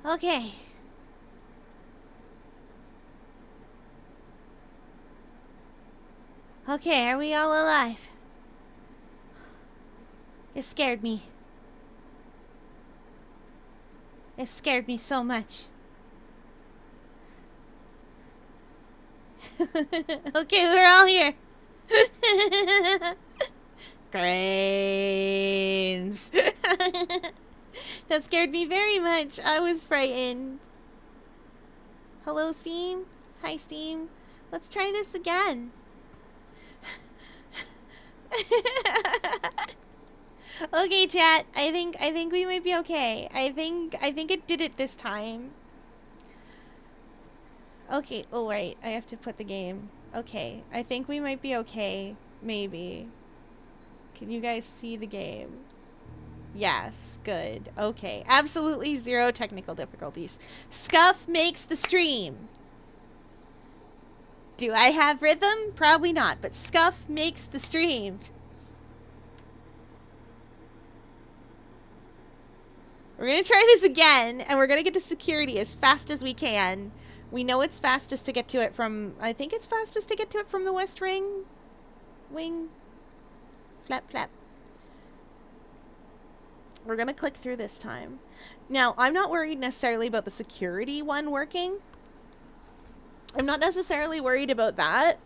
Okay. Okay, are we all alive? It scared me. It scared me so much. Okay, we're all here. Grains. That scared me very much. I was frightened. Hello, Steam. Hi, Steam. Let's try this again. Okay, chat. I think we might be okay. I think it did it this time. Okay. Oh, right. I have to put the game. Okay. I think we might be okay. Maybe. Can you guys see the game? Yes. Good. Okay. Absolutely zero technical difficulties. Scuff makes the stream. Do I have rhythm? Probably not, but Scuff makes the stream. We're gonna try this again, and we're gonna get to security as fast as we can. We know it's fastest to get to it from... I think it's fastest to get to it from the West Ring. Wing. Flap, flap. We're gonna click through this time. Now, I'm not worried necessarily about the security one working. I'm not necessarily worried about that.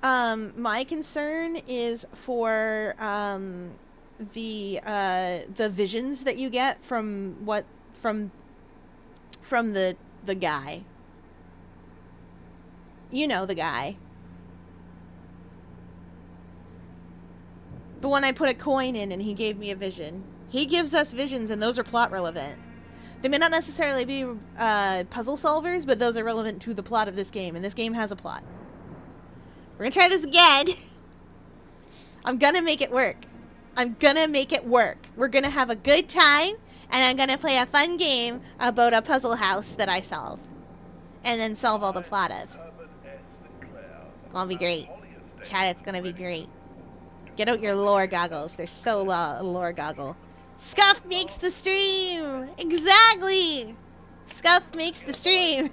My concern is for the visions that you get from the guy. You know the guy. The one I put a coin in and he gave me a vision. He gives us visions and those are plot relevant. They may not necessarily be puzzle solvers, but those are relevant to the plot of this game, and this game has a plot. We're gonna try this again. I'm gonna make it work. I'm gonna make it work. We're gonna have a good time, and I'm gonna play a fun game about a puzzle house that I solve. And then solve all the plot of. It's gonna be great. Chat, it's gonna be great. Get out your lore goggles. They're so lore goggle. Scuff makes the stream! Exactly! Scuff makes the stream!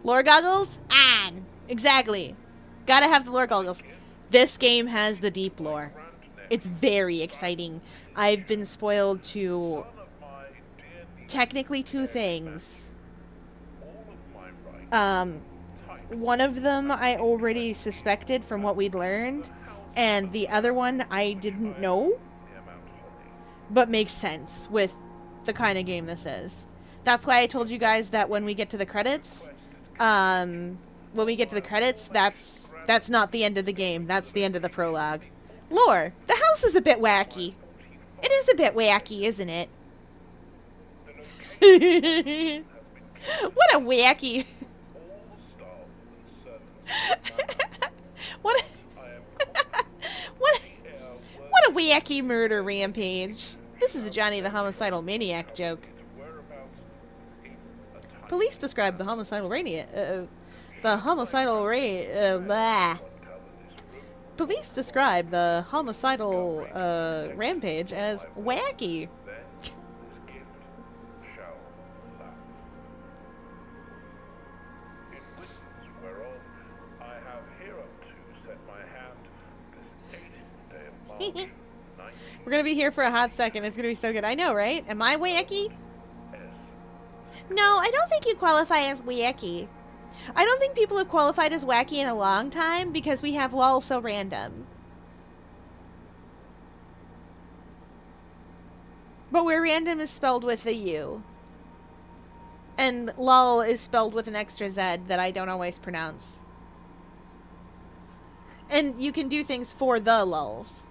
Lore goggles? On! Exactly. Gotta have the lore goggles. This game has the deep lore. It's very exciting. I've been spoiled to technically two things. One of them I already suspected from what we'd learned, and the other one I didn't know, but makes sense with the kind of game this is. That's why I told you guys that when we get to the credits, that's not the end of the game. That's the end of the prologue. Lore, the house is a bit wacky. It is a bit wacky, isn't it? What a wacky... what a wacky murder rampage. This is a Johnny the Homicidal Maniac joke. Police describe the homicidal rampage Police describe the homicidal rampage as wacky. We're gonna be here for a hot second. It's gonna be so good. I know, right? Am I wacky? No, I don't think you qualify as wacky. I don't think people have qualified as wacky in a long time because we have lol so random. But where random is spelled with a U. And lol is spelled with an extra Z that I don't always pronounce. And you can do things for the lulls.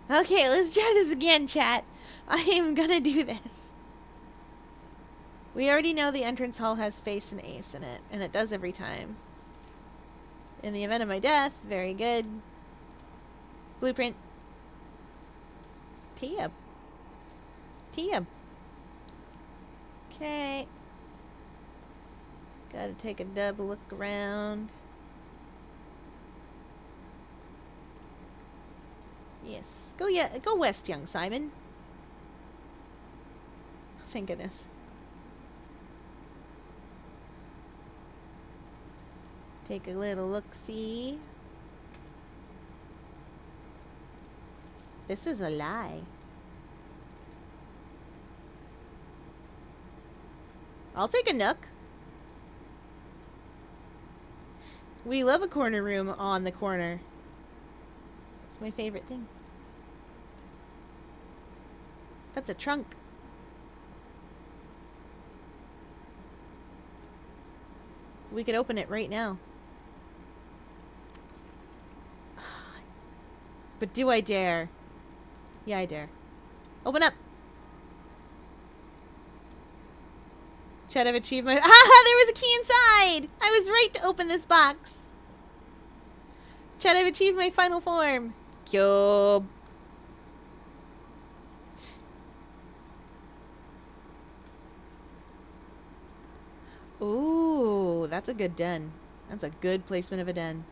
Okay, let's try this again, chat. I am gonna do this. We already know the entrance hall has face and ace in it, and it does every time. In the event of my death, very good. Blueprint. Tee up. Tee up. Okay. Gotta take a double look around. Yes. Go west, young Simon. Thank goodness. Take a little look-see. This is a lie. I'll take a nook. We love a corner room on the corner. It's my favorite thing. That's a trunk. We could open it right now. But do I dare? Yeah, I dare. Open up! Should I've achieved my... Ah! There was a key inside! I was right to open this box! Should I've achieved my final form? Cube. Ooh, that's a good den. That's a good placement of a den.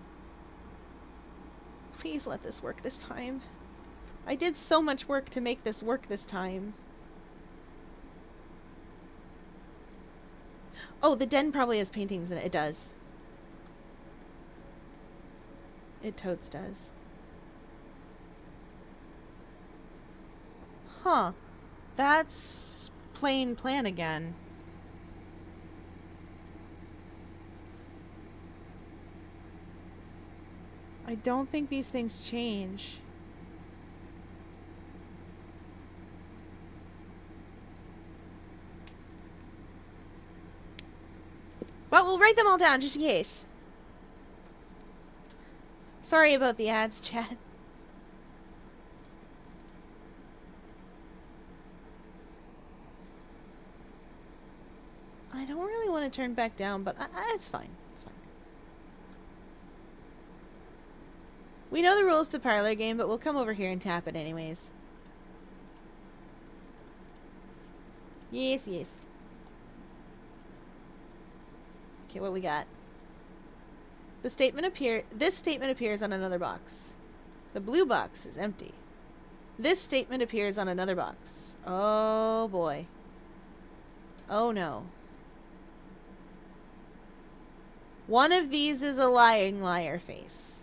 Please let this work this time. I did so much work to make this work this time. Oh, the den probably has paintings in it. It does. It totes does. Huh. That's plain plan again. I don't think these things change. Well, we'll write them all down just in case. Sorry about the ads, chat. I don't really want to turn back down, but it's fine. It's fine. We know the rules to the parlor game, but we'll come over here and tap it anyways. Yes, yes. Okay, what we got? This statement appears on another box. The blue box is empty. This statement appears on another box. Oh boy. Oh no. One of these is a lying liar face.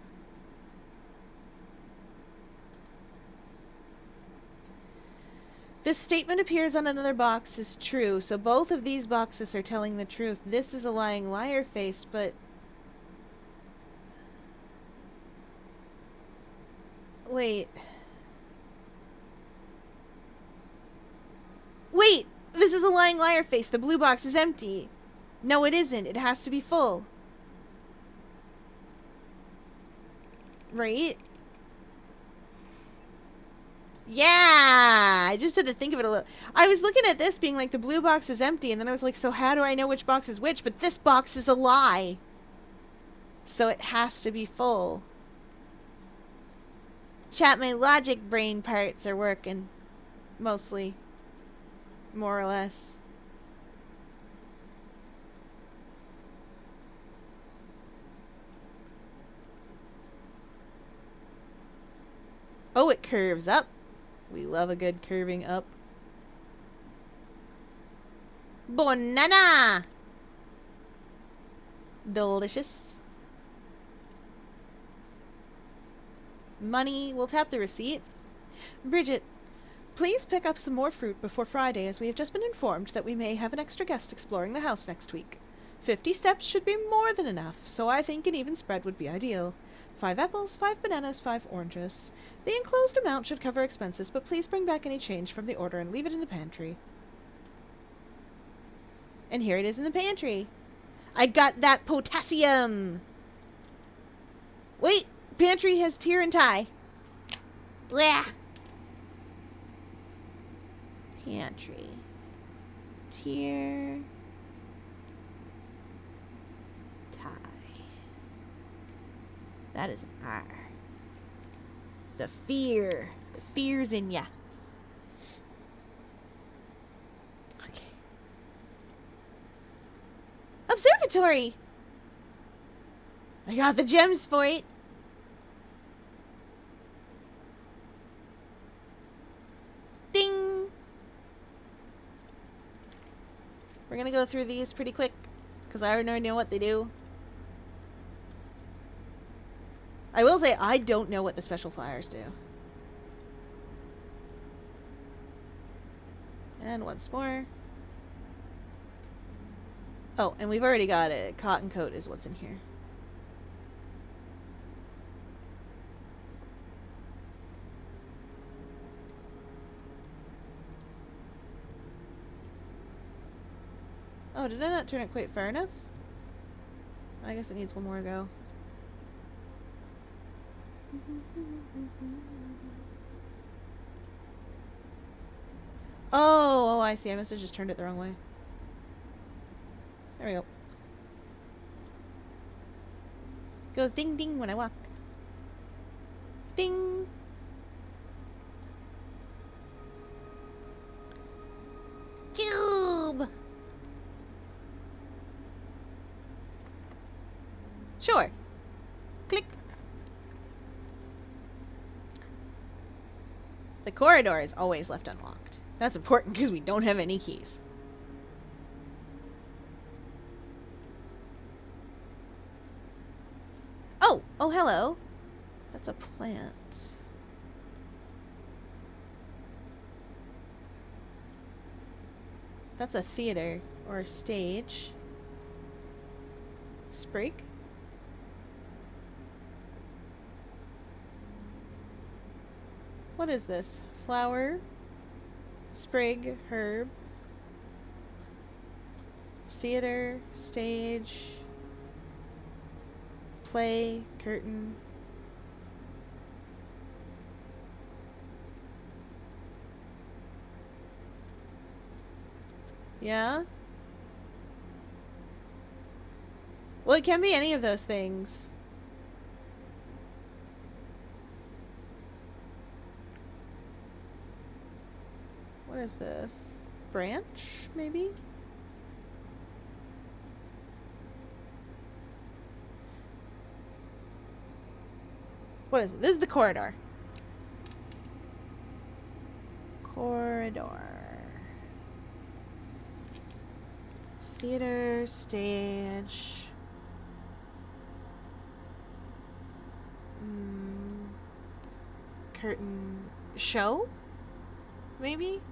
This statement appears on another box is true, so both of these boxes are telling the truth. This is a lying liar face, but... Wait. Wait! This is a lying liar face. The blue box is empty. No, it isn't. It has to be full. Right? Yeah! I just had to think of it a little. I was looking at this being like the blue box is empty, and then I was like, so how do I know which box is which? But this box is a lie. So it has to be full. Chat, my logic brain parts are working. Mostly. More or less. Oh, it curves up. We love a good curving up. Banana! Delicious. Money. We'll tap the receipt. Bridget, please pick up some more fruit before Friday, as we have just been informed that we may have an extra guest exploring the house next week. 50 steps should be more than enough, so I think an even spread would be ideal. 5 apples, 5 bananas, 5 oranges. The enclosed amount should cover expenses, but please bring back any change from the order and leave it in the pantry. And here it is in the pantry. I got that potassium! Wait! Pantry has tier and tie. Blah! Pantry. Tier. Tie. That is an R. The fear. The fear's in ya. Okay. Observe observatory! I got the gems for it. Ding! We're gonna go through these pretty quick, because I already know what they do. I will say, I don't know what the special flowers do. And once more. Oh, and we've already got it. Cotton coat is what's in here. Oh, did I not turn it quite far enough? I guess it needs one more go. Oh, I see. I must have just turned it the wrong way. There we go. Goes ding ding when I walk. Ding! Cube! Sure. Click. The corridor is always left unlocked. That's important because we don't have any keys. Oh! Oh, hello. That's a plant. That's a theater or a stage. Sprig? What is this? Flower, sprig, herb, theater, stage, play, curtain. Yeah? Well, it can be any of those things. What is this? Branch, maybe? What is it? This is the corridor. Corridor. Theater, stage. Curtain. Show? Maybe?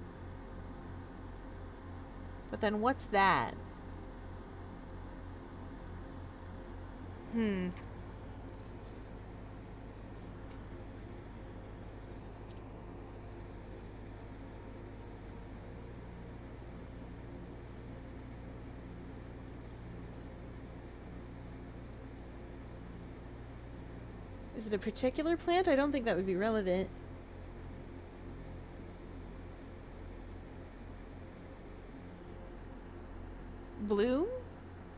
But then what's that? Is it a particular plant? I don't think that would be relevant. Bloom?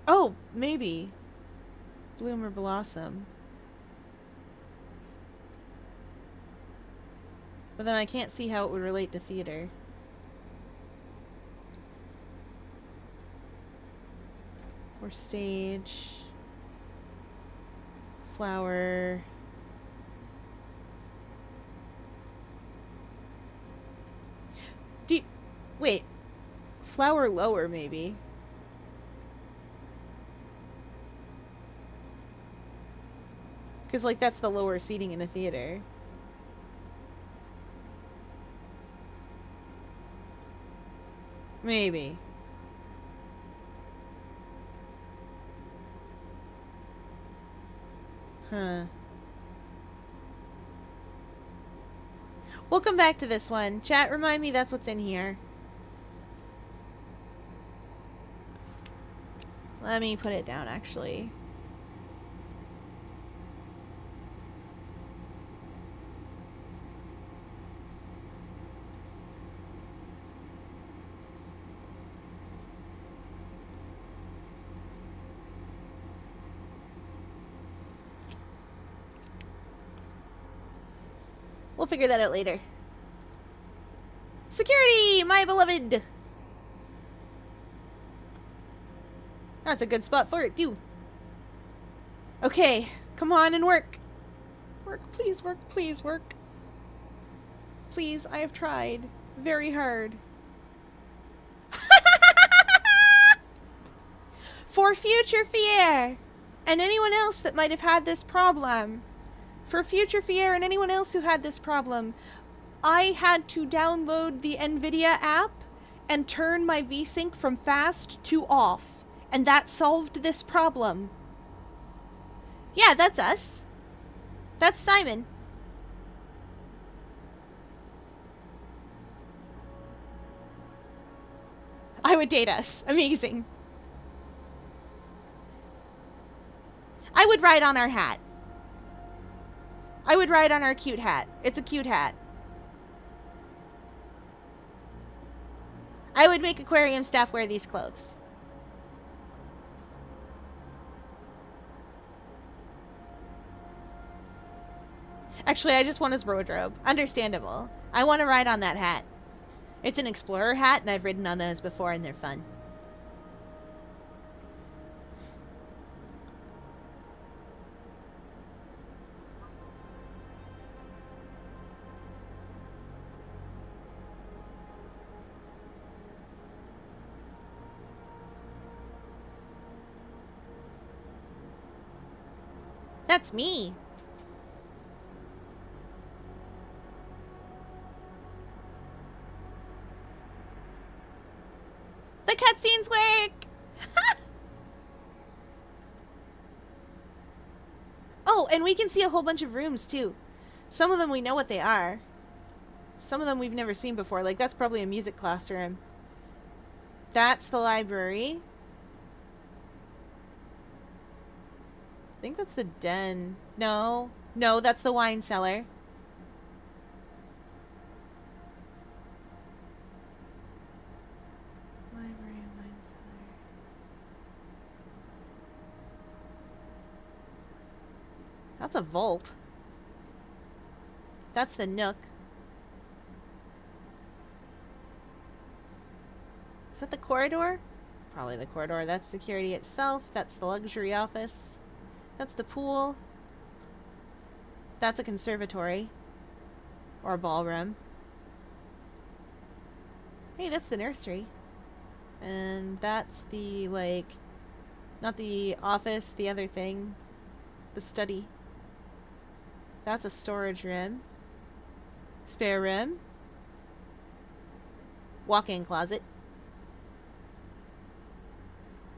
Oh, maybe. Bloom or blossom. But then I can't see how it would relate to theater. Or stage. Flower. Wait. Flower lower, maybe. Because, like, that's the lower seating in a theater. Maybe. Huh. We'll come back to this one. Chat, remind me that's what's in here. Let me put it down, actually. We'll figure that out later. Security, my beloved! That's a good spot for it, too. Okay, come on and work. Work, please, work, please, work. Please, I have tried very hard. For future Fier and anyone else that might have had this problem. For future Fier and anyone else who had this problem, I had to download the NVIDIA app and turn my VSync from fast to off. And that solved this problem. Yeah, that's us. That's Simon. I would date us. Amazing. I would ride on our hat. I would ride on our cute hat. It's a cute hat. I would make aquarium staff wear these clothes. Actually, I just want his wardrobe. Understandable. I want to ride on that hat. It's an explorer hat, and I've ridden on those before, and they're fun. That's me. The cutscenes work! Oh, and we can see a whole bunch of rooms, too. Some of them we know what they are. Some of them we've never seen before. Like, that's probably a music classroom. That's the library. I think that's the den. No. No, that's the wine cellar. Library and wine cellar. That's a vault. That's the nook. Is that the corridor? Probably the corridor. That's security itself. That's the luxury office. That's the pool. That's a conservatory. Or a ballroom. Hey, that's the nursery. And that's the, like... Not the office, the other thing. The study. That's a storage room. Spare room. Walk-in closet.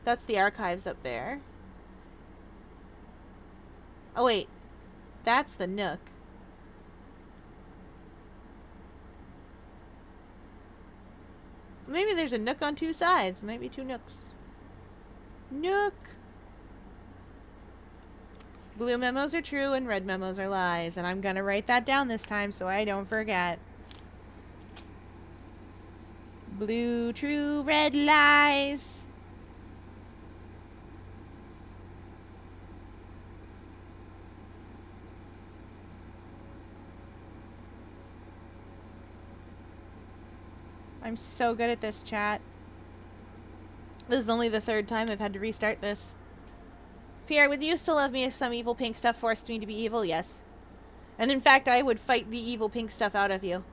That's the archives up there. Oh, wait. That's the nook. Maybe there's a nook on two sides. Maybe two nooks. Nook! Blue memos are true and red memos are lies. And I'm gonna write that down this time so I don't forget. Blue true, red lies. I'm so good at this, chat. This is only the third time I've had to restart this. Fier, would you still love me if some evil pink stuff forced me to be evil? Yes. And in fact, I would fight the evil pink stuff out of you.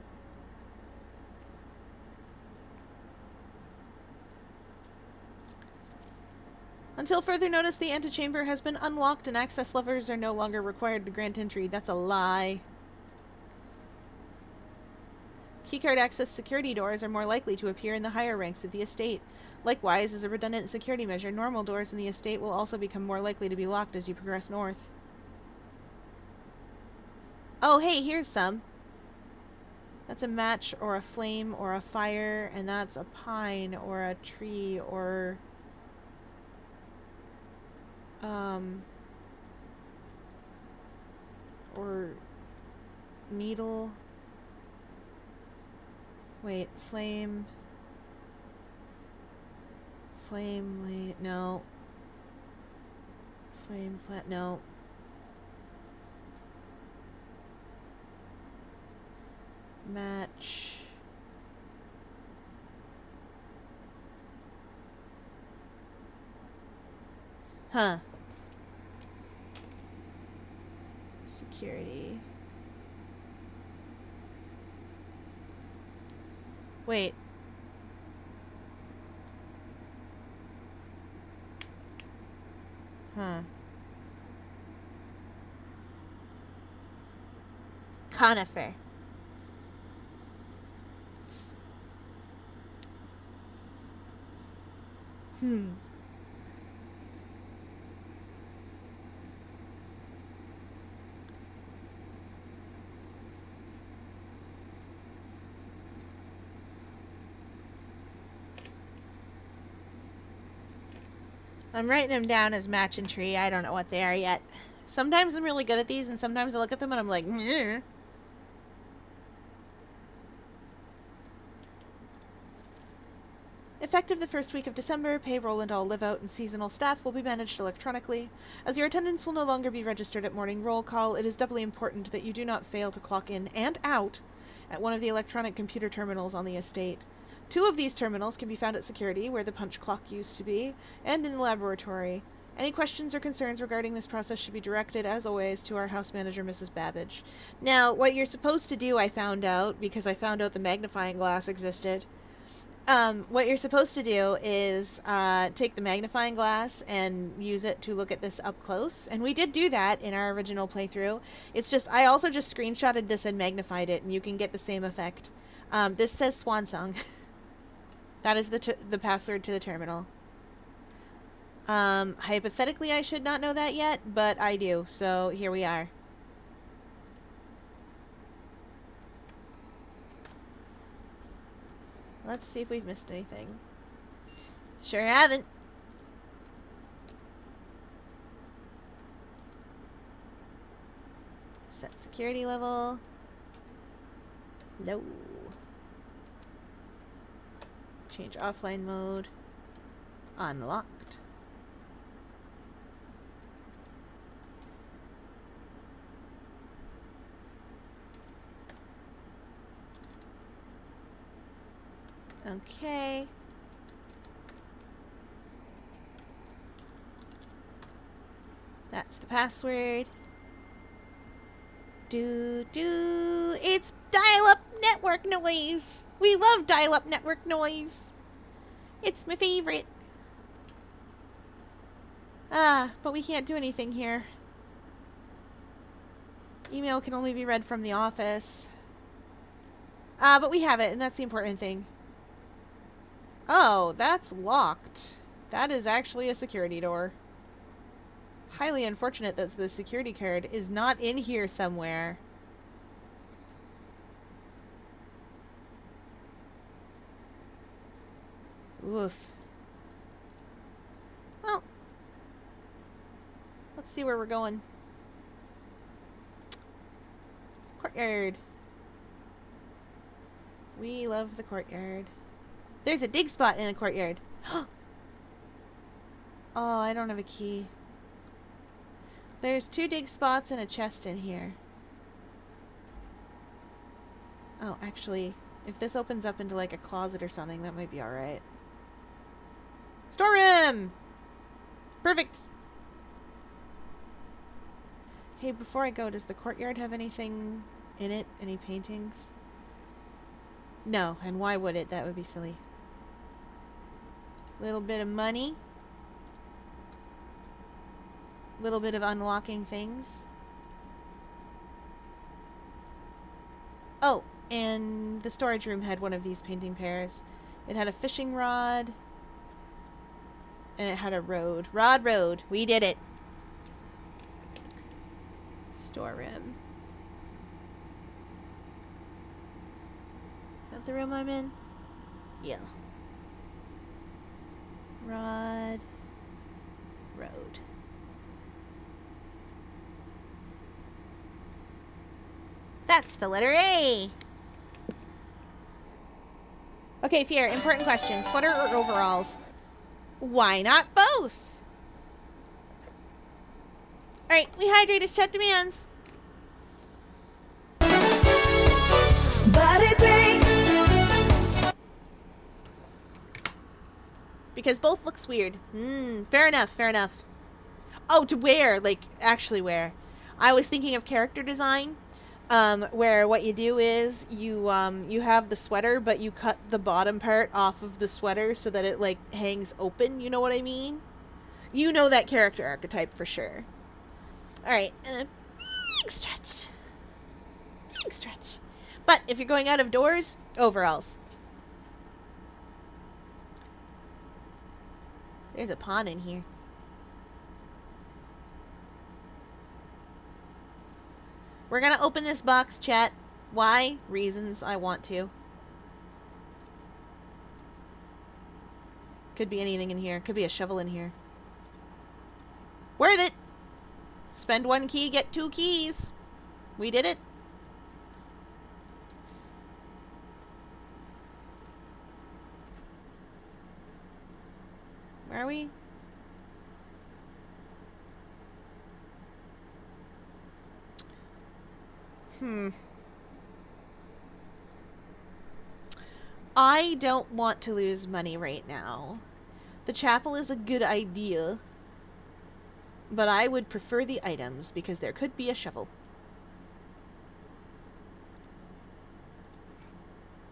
Until further notice, the antechamber has been unlocked and access levers are no longer required to grant entry. That's a lie. Keycard access security doors are more likely to appear in the higher ranks of the estate. Likewise, as a redundant security measure, normal doors in the estate will also become more likely to be locked as you progress north. Oh, hey, here's some. That's a match or a flame or a fire, and that's a pine or a tree or... or needle. Wait, flame. Flame, no. Flame, flat, no. Match. Huh. Security. Wait. Huh. Conifer. Hmm. I'm writing them down as match and tree. I don't know what they are yet. Sometimes I'm really good at these, and sometimes I look at them and I'm like, meh. Effective the first week of December, payroll and all live-out and seasonal staff will be managed electronically. As your attendance will no longer be registered at morning roll call, it is doubly important that you do not fail to clock in and out at one of the electronic computer terminals on the estate. 2 of these terminals can be found at security, where the punch clock used to be, and in the laboratory. Any questions or concerns regarding this process should be directed, as always, to our house manager, Mrs. Babbage. Now, what you're supposed to do, I found out, because I found out the magnifying glass existed. What you're supposed to do is take the magnifying glass and use it to look at this up close. And we did do that in our original playthrough. It's just, I also just screenshotted this and magnified it, and you can get the same effect. This says Swan Song. That is the password to the terminal. Hypothetically, I should not know that yet, but I do, so here we are. Let's see if we've missed anything. Sure haven't. Set security level. No. Change offline mode. Unlocked. Okay. That's the password. It's dial-up network noise. We love dial-up network noise. It's my favorite. But we can't do anything here. Email can only be read from the office. But we have it, and that's the important thing. Oh, that's locked. That is actually a security door. Highly unfortunate that the security card is not in here somewhere. Oof. Well, let's see where we're going. Courtyard. We love the courtyard. There's a dig spot in the courtyard. Oh, I don't have a key. There's 2 dig spots and a chest in here. Oh, actually, if this opens up into like a closet or something, that might be alright. Storeroom! Perfect! Hey, before I go, does the courtyard have anything in it? Any paintings? No, and why would it? That would be silly. Little bit of money. Little bit of unlocking things. Oh, and the storage room had one of these painting pairs. It had a fishing rod. And it had a road. Road. We did it. Storeroom. Is that the room I'm in? Yeah. Road. That's the letter A. Okay, Fier, important question. Sweater or overalls? Why not both? Alright, we hydrate as Chet demands. Body break. Because both looks weird. Fair enough. Oh, to wear, like, actually wear. I was thinking of character design, where what you do is you have the sweater, but you cut the bottom part off of the sweater so that it, like, hangs open, you know what I mean? You know that character archetype for sure. Alright, big stretch. Big stretch. But if you're going out of doors, overalls. There's a pawn in here. We're gonna open this box, chat. Why? Reasons I want to. Could be anything in here. Could be a shovel in here. Worth it! Spend 1 key, get 2 keys. We did it. Where are we? I don't want to lose money right now. The chapel is a good idea, but I would prefer the items because there could be a shovel.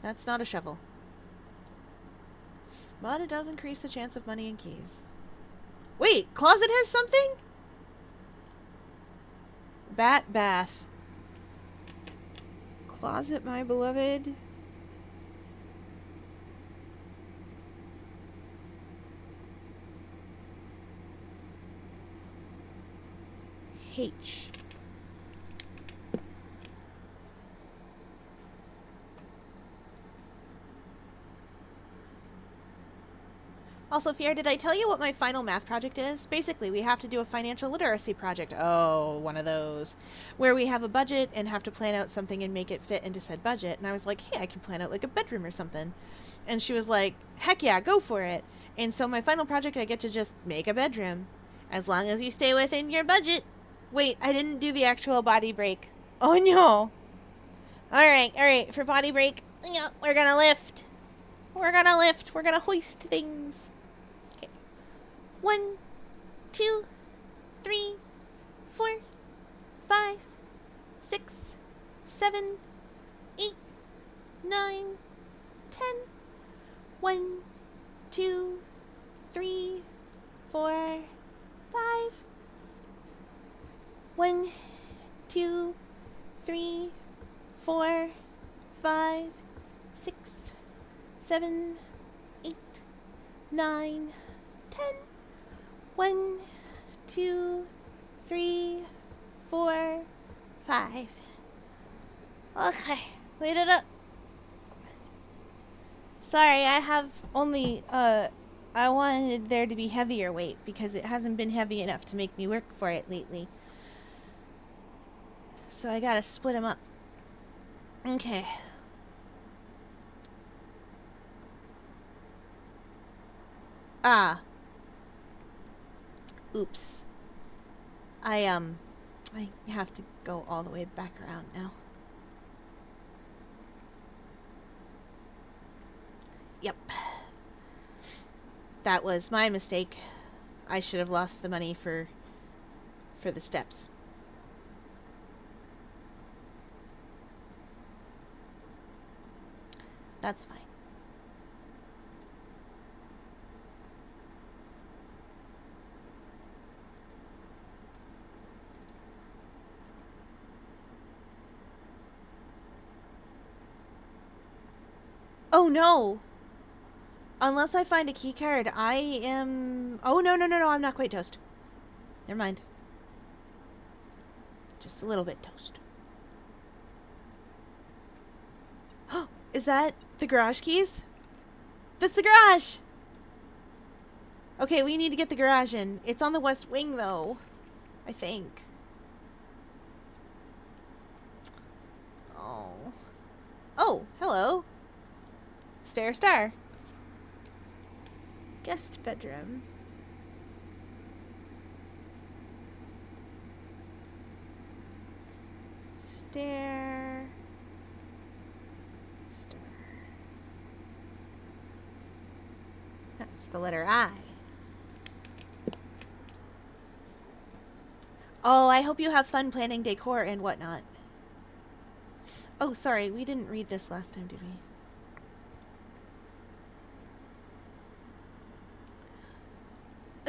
That's not a shovel. But it does increase the chance of money and keys. Wait, closet has something? Bat bath. Closet, my beloved. H. Also, Fier, did I tell you what my final math project is? Basically, we have to do a financial literacy project. Oh, one of those. Where we have a budget and have to plan out something and make it fit into said budget. And I was like, hey, I can plan out like a bedroom or something. And she was like, heck yeah, go for it. And so my final project, I get to just make a bedroom. As long as you stay within your budget. Wait, I didn't do the actual body break. Oh no. Alright, for body break, we're gonna lift. We're gonna hoist things. 1, 2, 3, 4, 5, 6, 7, 8, 9, 10. 1, 2, 3, 4, 5. 1, 2, 3, 4, 5, 6, 7, 8, 9, 10. 1, 2, 3, 4, 5. Okay, we did it. Sorry, I have only, I wanted there to be heavier weight because it hasn't been heavy enough to make me work for it lately. So I gotta split them up. Okay. Ah. Oops. I have to go all the way back around now. Yep. That was my mistake. I should have lost the money for the steps. That's fine. Oh no! Unless I find a key card, I am... Oh, no, I'm not quite toast. Never mind. Just a little bit toast. Is that the garage keys? That's the garage! Okay, we need to get the garage in. It's on the west wing, though. I think. Oh. Oh, hello. Star. Guest bedroom. Stair. Star. That's the letter I. Oh, I hope you have fun planning decor and whatnot. Oh, sorry, we didn't read this last time, did we?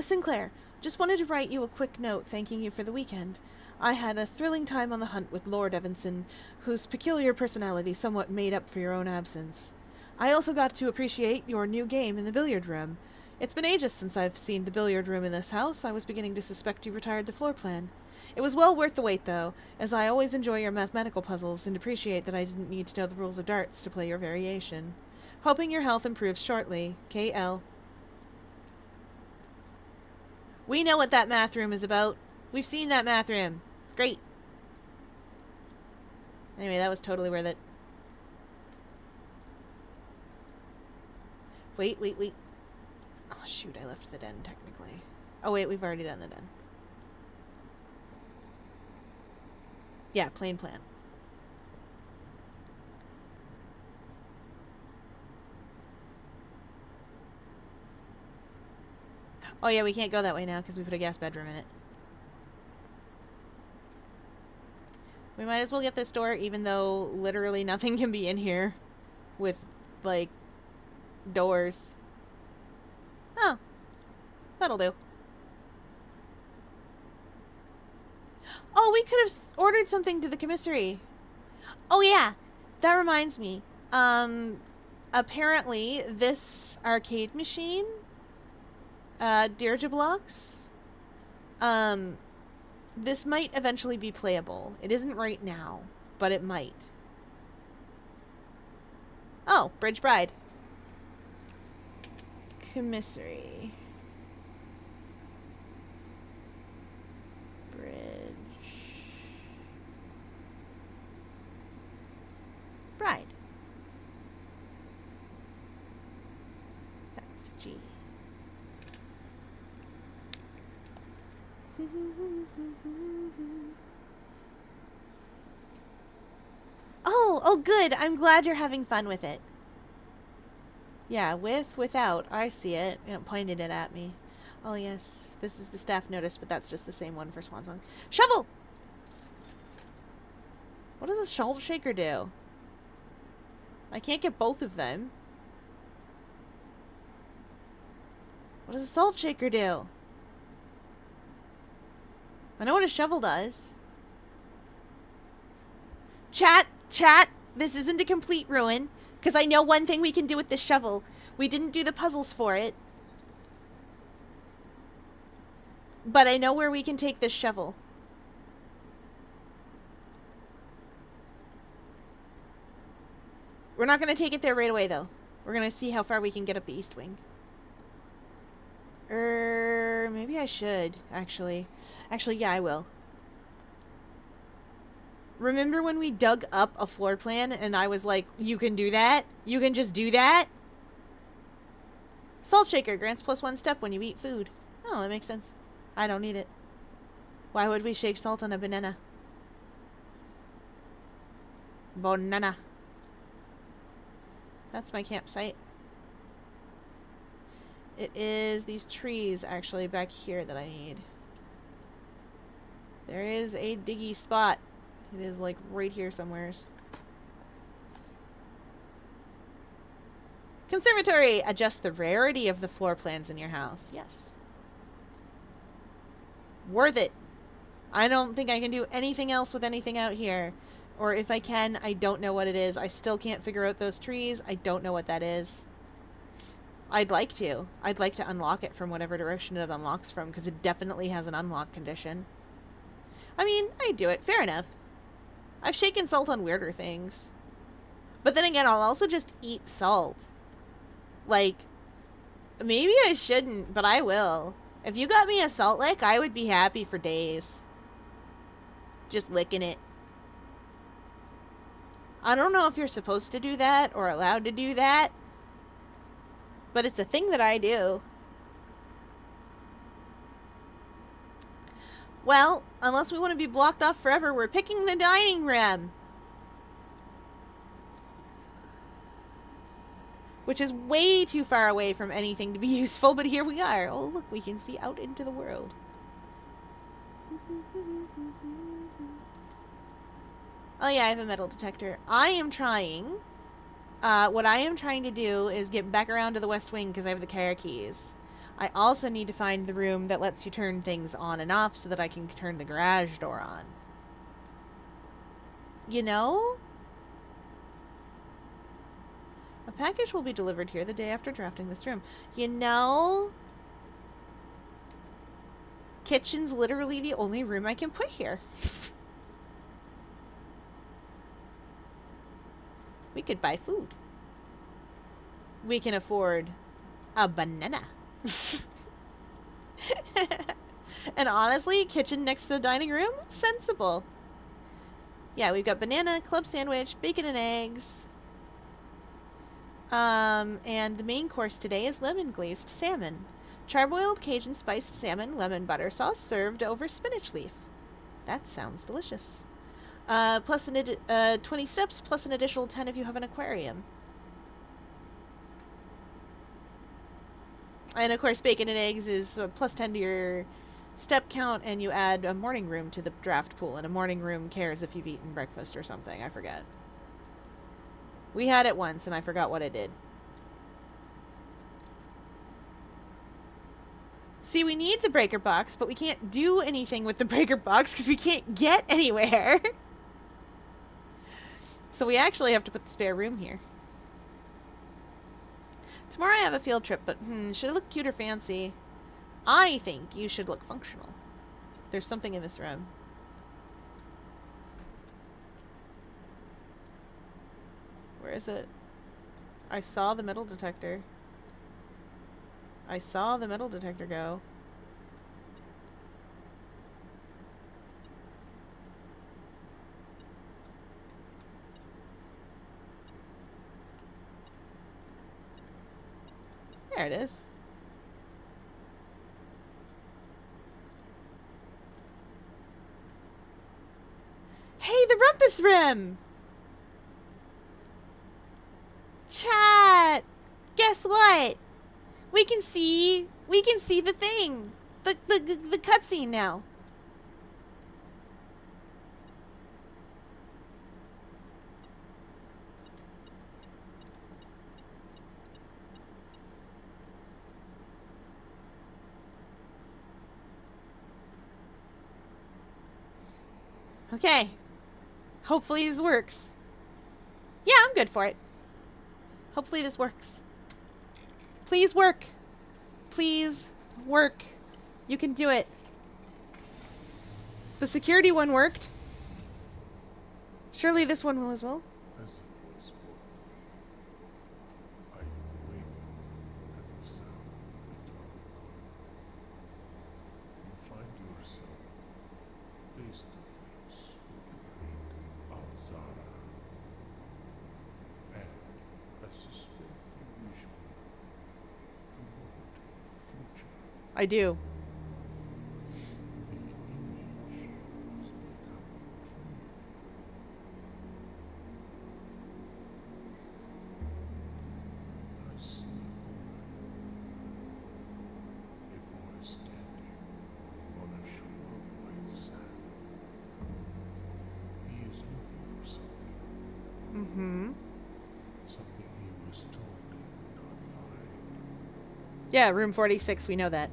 Sinclair, just wanted to write you a quick note thanking you for the weekend. I had a thrilling time on the hunt with Lord Evanson, whose peculiar personality somewhat made up for your own absence. I also got to appreciate your new game in the billiard room. It's been ages since I've seen the billiard room in this house. I was beginning to suspect you retired the floor plan. It was well worth the wait, though, as I always enjoy your mathematical puzzles and appreciate that I didn't need to know the rules of darts to play your variation. Hoping your health improves shortly. KL. We know what that math room is about. We've seen that math room. It's great. Anyway, that was totally worth it. Wait. Oh, shoot, I left the den, technically. Oh, wait, we've already done the den. Yeah, plain plan. Oh, yeah, we can't go that way now because we put a guest bedroom in it. We might as well get this door, even though literally nothing can be in here with, like, doors. Oh. That'll do. Oh, we could have ordered something to the commissary. Oh, yeah. That reminds me. Apparently, this arcade machine, Dirigiblocks, this might eventually be playable. It isn't right now, but it might. Oh, Bridge Bride. Commissary. Bride. That's G. Oh, good. I'm glad you're having fun with it. Yeah, without. I see it. It pointed it at me. Oh, yes. This is the staff notice, but that's just the same one for Swansong. Shovel! What does a salt shaker do? I can't get both of them. What does a salt shaker do? I know what a shovel does. Chat, this isn't a complete ruin, because I know one thing we can do with this shovel. We didn't do the puzzles for it. But I know where we can take this shovel. We're not going to take it there right away, though. We're going to see how far we can get up the east wing. Maybe I should, actually. Actually, yeah, I will. Remember when we dug up a floor plan and I was like, you can do that? You can just do that? Salt shaker grants +1 step when you eat food. Oh, that makes sense. I don't need it. Why would we shake salt on a banana? Banana. That's my campsite. It is these trees, actually, back here that I need. There is a diggy spot. It is, like, right here somewheres. Conservatory! Adjust the rarity of the floor plans in your house. Yes. Worth it. I don't think I can do anything else with anything out here. Or if I can, I don't know what it is. I still can't figure out those trees. I don't know what that is. I'd like to. I'd like to unlock it from whatever direction it unlocks from, because it definitely has an unlock condition. I mean, I'd do it. Fair enough. I've shaken salt on weirder things. But then again, I'll also just eat salt. Like, maybe I shouldn't, but I will. If you got me a salt lick, I would be happy for days. Just licking it. I don't know if you're supposed to do that or allowed to do that. But it's a thing that I do. Well, unless we want to be blocked off forever, we're picking the dining room. Which is way too far away from anything to be useful, but here we are. Oh, look, we can see out into the world. Oh yeah, I have a metal detector. I am trying. What I am trying to do is get back around to the West Wing because I have the car keys. I also need to find the room that lets you turn things on and off so that I can turn the garage door on. You know? A package will be delivered here the day after drafting this room. You know? Kitchen's literally the only room I can put here. We could buy food. We can afford a banana. And honestly, kitchen next to the dining room? Sensible. Yeah, we've got banana, club sandwich, bacon and eggs. And the main course today is lemon glazed salmon. Charboiled Cajun spiced salmon, lemon butter sauce served over spinach leaf. That sounds delicious. Plus 20 steps, plus an additional 10 if you have an aquarium. And of course, bacon and eggs is plus 10 to your step count, and you add a morning room to the draft pool. And a morning room cares if you've eaten breakfast or something. I forget. We had it once, and I forgot what it did. See, we need the breaker box, but we can't do anything with the breaker box because we can't get anywhere. So we actually have to put the spare room here. Tomorrow I have a field trip, but should it look cute or fancy? I think you should look functional. There's something in this room. Where is it? I saw the metal detector. I saw the metal detector go. There it is. Hey, the rumpus rim! Chat! Guess what? We can see the thing. The cutscene now. Okay. Hopefully this works. Yeah, I'm good for it. Hopefully this works. Please work. Please work. You can do it. The security one worked. Surely this one will as well. As it was for I awakened at the sound of a dog call. You find yourself face to face with the great Alzara. And I suspect you wish me to know your future. I do. The image is becoming clear. I see a boy standing on a shore of white sand. He is looking for something, Mm-hmm. something he was told he would not find. Yeah, room 46, we know that.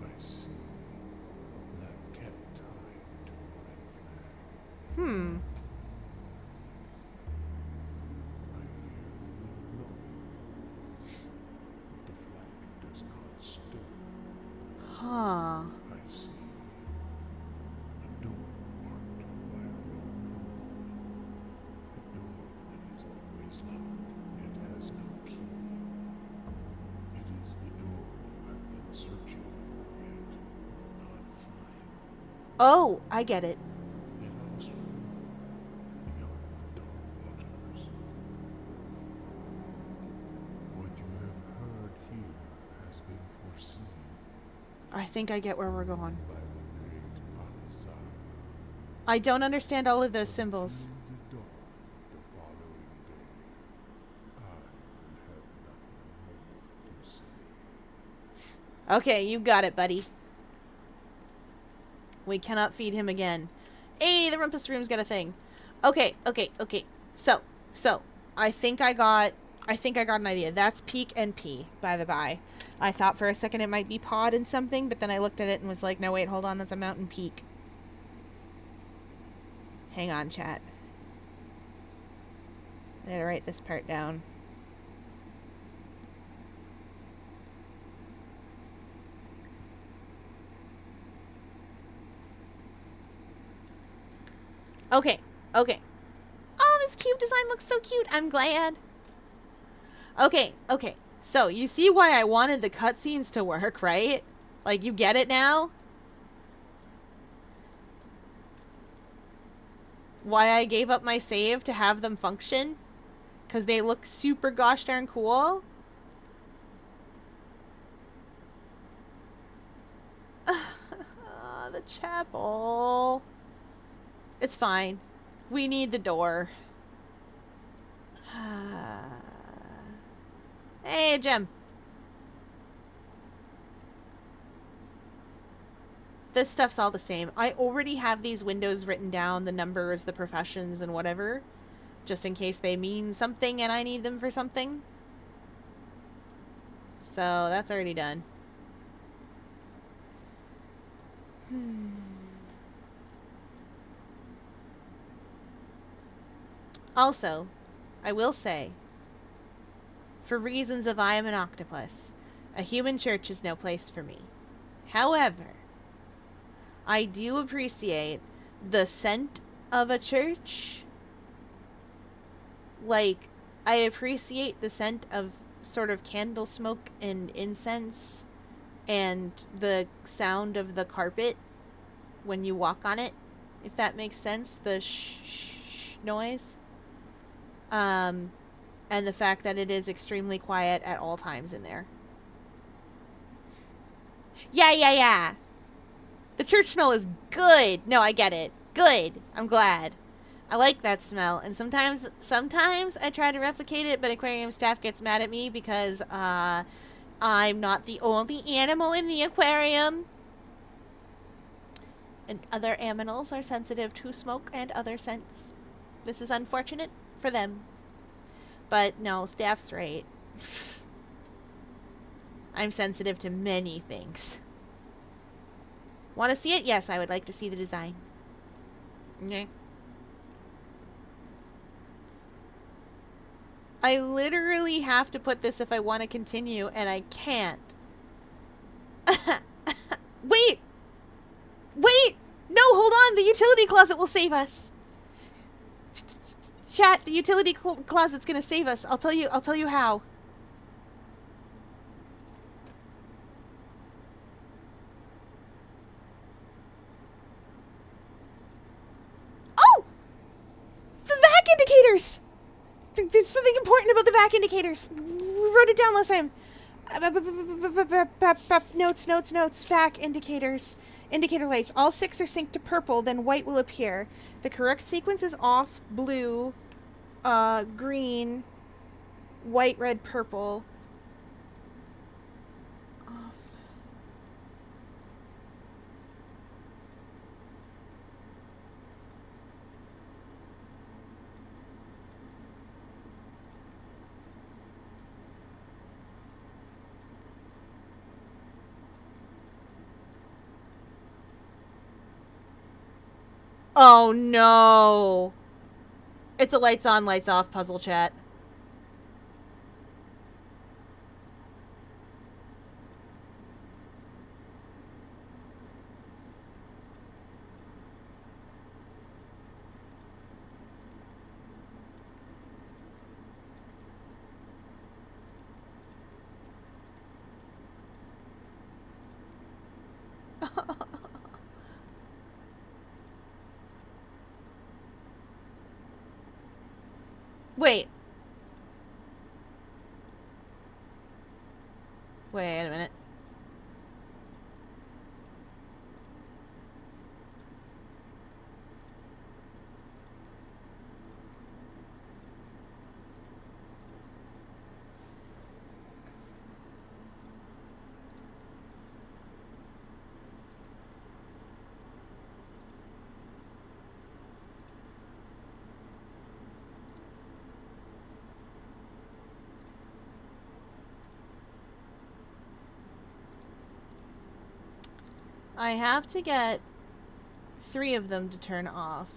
I see a black cat tied to a red flag. Hmm. I hear the wind blowing, but the flag does not stir. Huh. I see a door marked by a red moon. A door that is always locked and has no key. It is the door you have been searching for yet will not find. Oh, I get it. A lost room beyond the dark waters. What you have heard here has been foreseen I think I get where we're going. by the great Alazar. I don't understand all of those symbols. Till the dawn of the following day, I will have nothing more to say. Okay, you got it, buddy. We cannot feed him again. Hey, the rumpus room's got a thing. Okay. So, I think I got an idea. That's Peak and P, by the by. I thought for a second it might be Pod and something, but then I looked at it and was like, no, wait, hold on, that's a mountain peak. Hang on, chat. I gotta write this part down. Okay. Oh, this cube design looks so cute. I'm glad. Okay. So, you see why I wanted the cutscenes to work, right? Like, you get it now? Why I gave up my save to have them function? Because they look super gosh darn cool. The chapel. It's fine. We need the door. Hey, Gem. This stuff's all the same. I already have these windows written down, the numbers, the professions, and whatever. Just in case they mean something and I need them for something. So, that's already done. Also, I will say, for reasons of I am an octopus, a human church is no place for me. However, I do appreciate the scent of a church. Like, I appreciate the scent of sort of candle smoke and incense and the sound of the carpet when you walk on it, if that makes sense, the shh noise. And the fact that it is extremely quiet at all times in there. Yeah. The church smell is good. No, I get it. Good. I'm glad. I like that smell. And sometimes I try to replicate it, but aquarium staff gets mad at me because I'm not the only animal in the aquarium. And other animals are sensitive to smoke and other scents. This is unfortunate for them. But no, staff's right. I'm sensitive to many things. Want to see it? Yes, I would like to see the design. Okay. I literally have to put this if I want to continue, and I can't. Wait! No, hold on! The utility closet will save us! Chat, the utility closet's gonna save us. I'll tell you how. Oh! The vac indicators! There's something important about the vac indicators. We wrote it down last time. Notes. Vac indicators. Indicator lights. All 6 are synced to purple, then white will appear. The correct sequence is off, blue, green, white, red, purple. Off. Oh no! It's a lights on, lights off puzzle, chat. Wait. Wait a minute. I have to get 3 of them to turn off.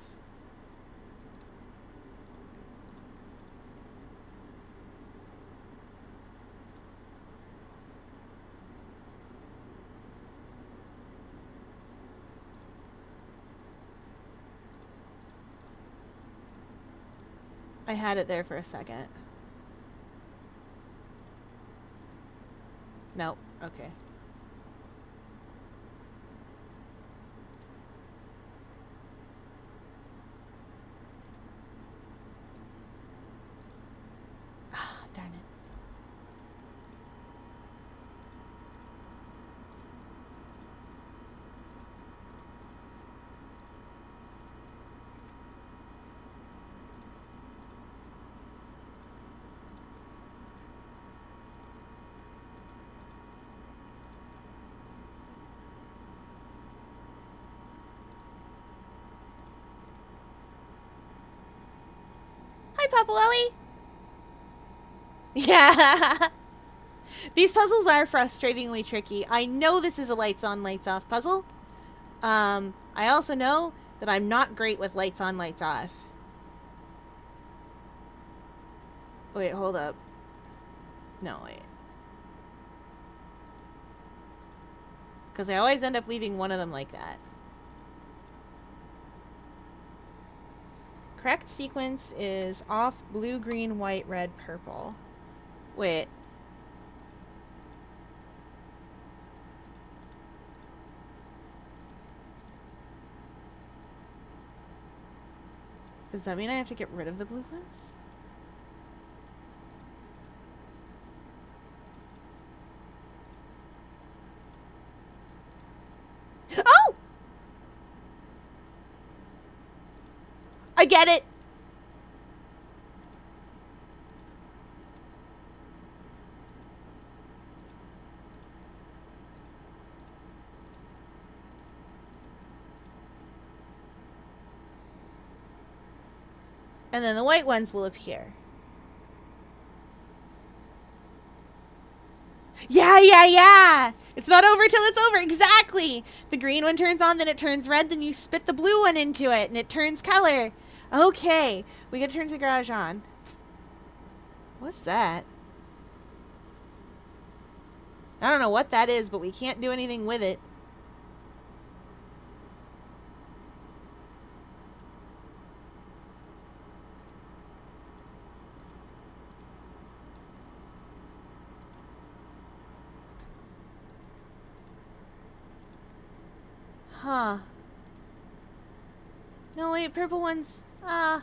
I had it there for a second. Nope. Okay. Ah, darn it. Hi, Papalelli! Yeah! These puzzles are frustratingly tricky. I know this is a lights on, lights off puzzle. I also know that I'm not great with lights on, lights off. Wait, hold up. No, wait. Because I always end up leaving one of them like that. Correct sequence is off, blue, green, white, red, purple. Wait. Does that mean I have to get rid of the blue ones? Oh! I get it! And then the white ones will appear. Yeah! It's not over till it's over. Exactly! The green one turns on, then it turns red, then you spit the blue one into it, and it turns color. Okay. We gotta turn the garage on. What's that? I don't know what that is, but we can't do anything with it. Huh. No, wait, purple ones. Ah.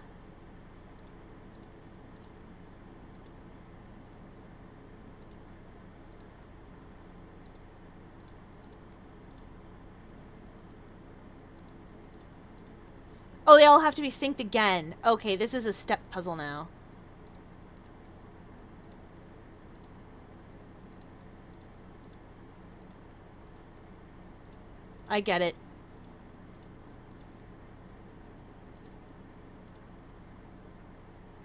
Oh, they all have to be synced again. Okay, this is a step puzzle now. I get it.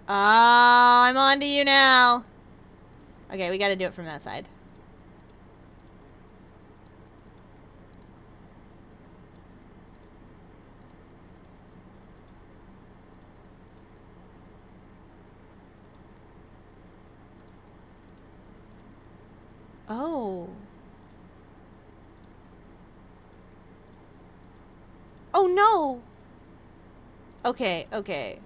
Ah, I'm on to you now. Okay, we gotta do it from that side. Oh. Oh no! Okay, okay.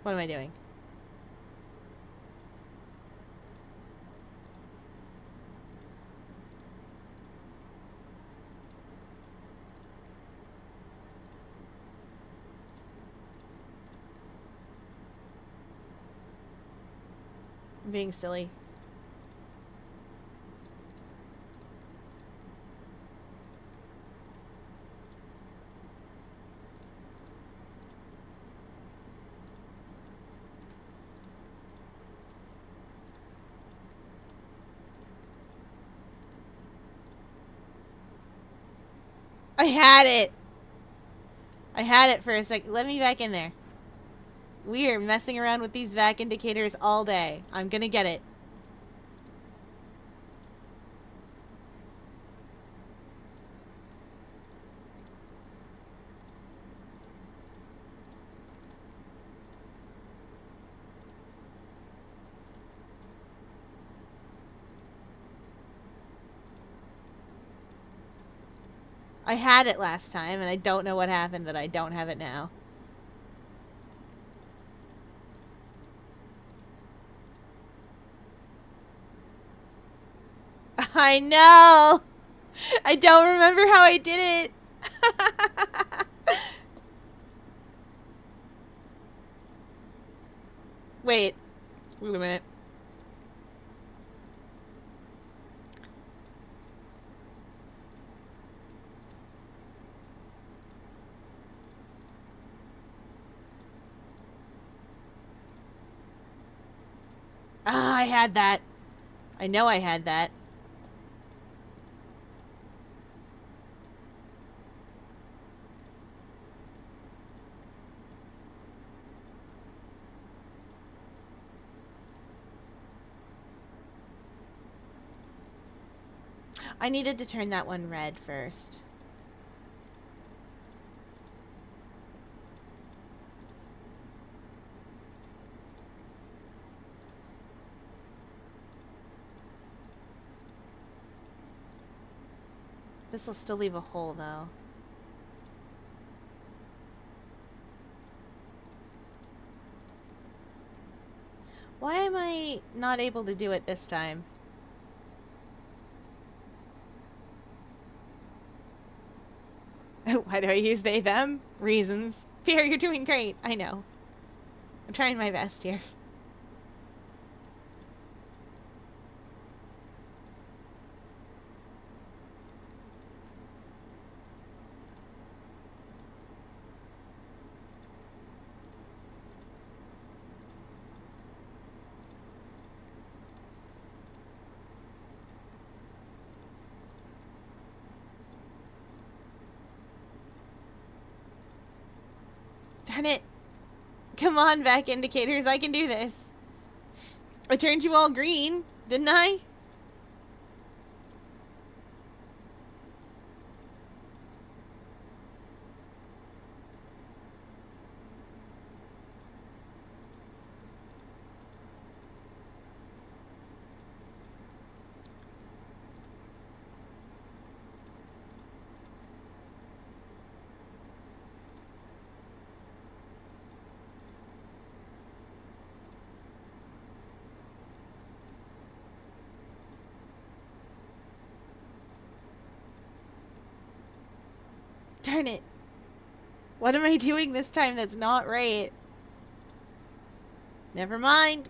What am I doing? I'm being silly. I had it! I had it for a sec. Let me back in there. We are messing around with these vac indicators all day. I'm gonna get it. I had it last time, and I don't know what happened that I don't have it now. I know! I don't remember how I did it! Wait. Wait a minute. Ah, I had that. I know I had that. I needed to turn that one red first. This will still leave a hole, though. Why am I not able to do it this time? Why do I use they, them? Reasons. Fear, you're doing great. I know. I'm trying my best here. Darn it. Come on, vac indicators. I can do this. I turned you all green, didn't I? Darn it. What am I doing this time that's not right? Never mind.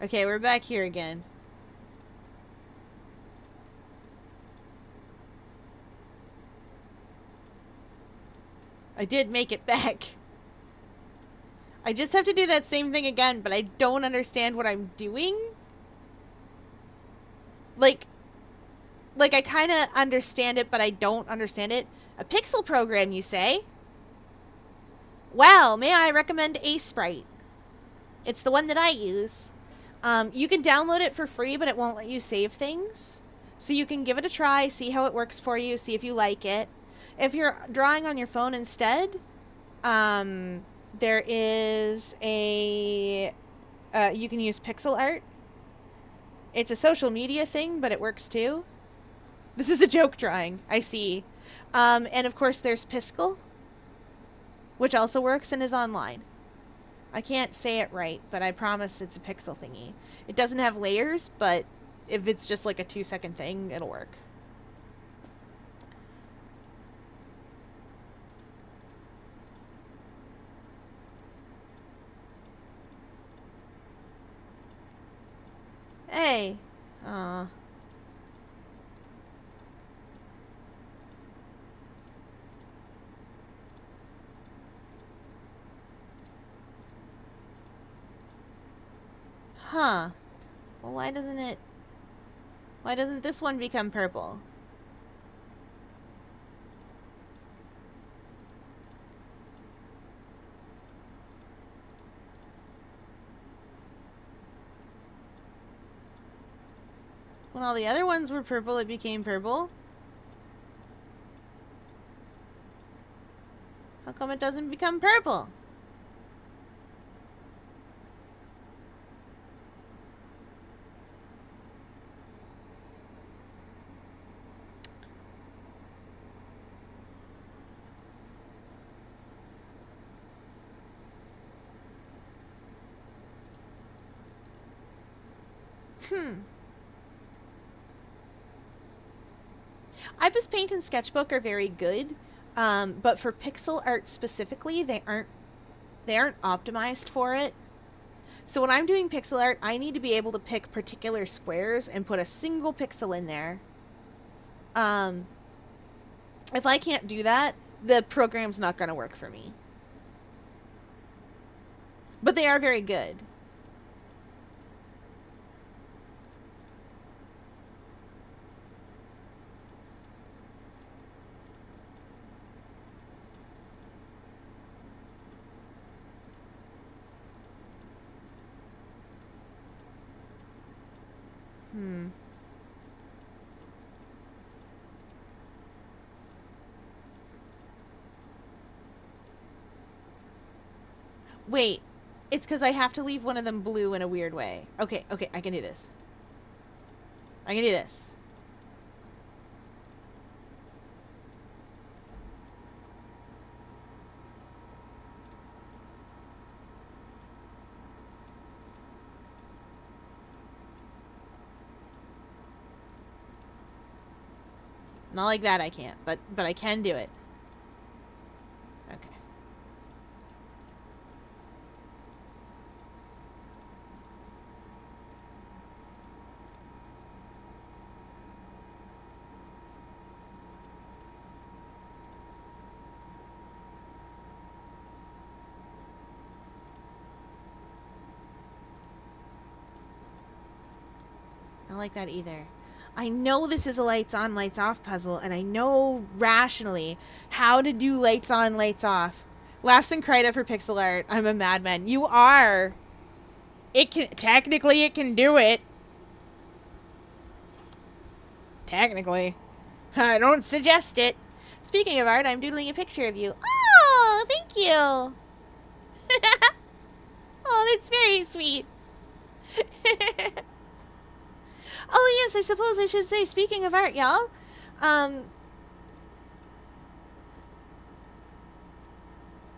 Okay, we're back here again. I did make it back. I just have to do that same thing again, but I don't understand what I'm doing. Like I kind of understand it, but I don't understand it. A pixel program, you say? Well, may I recommend Aseprite? It's the one that I use. You can download it for free, but it won't let you save things. So you can give it a try, see how it works for you, see if you like it. If you're drawing on your phone instead, there is a... you can use pixel art. It's a social media thing, but it works too. This is a joke drawing, I see. And of course there's Piskel, which also works and is online. I can't say it right, but I promise it's a pixel thingy. It doesn't have layers, but if it's just like a 2-second thing, it'll work. Hey. Aw. Huh. Well, why doesn't this one become purple? When all the other ones were purple, it became purple. How come it doesn't become purple? IPUS Paint and Sketchbook are very good, but for pixel art specifically, they aren't optimized for it. So when I'm doing pixel art, I need to be able to pick particular squares and put a single pixel in there. If I can't do that, the program's not going to work for me. But they are very good. Wait, it's because I have to leave one of them blue in a weird way. Okay, okay, I can do this. I can do this. Not like that I can't, but I can do it. Okay. I don't like that either. I know this is a lights on, lights off puzzle, and I know rationally how to do lights on, lights off. Laughs and Kryda for pixel art. I'm a madman. You are. It can technically it can do it. Technically. I don't suggest it. Speaking of art, I'm doodling a picture of you. Oh, thank you. Oh, that's very sweet. Oh, yes, I suppose I should say, speaking of art, y'all, I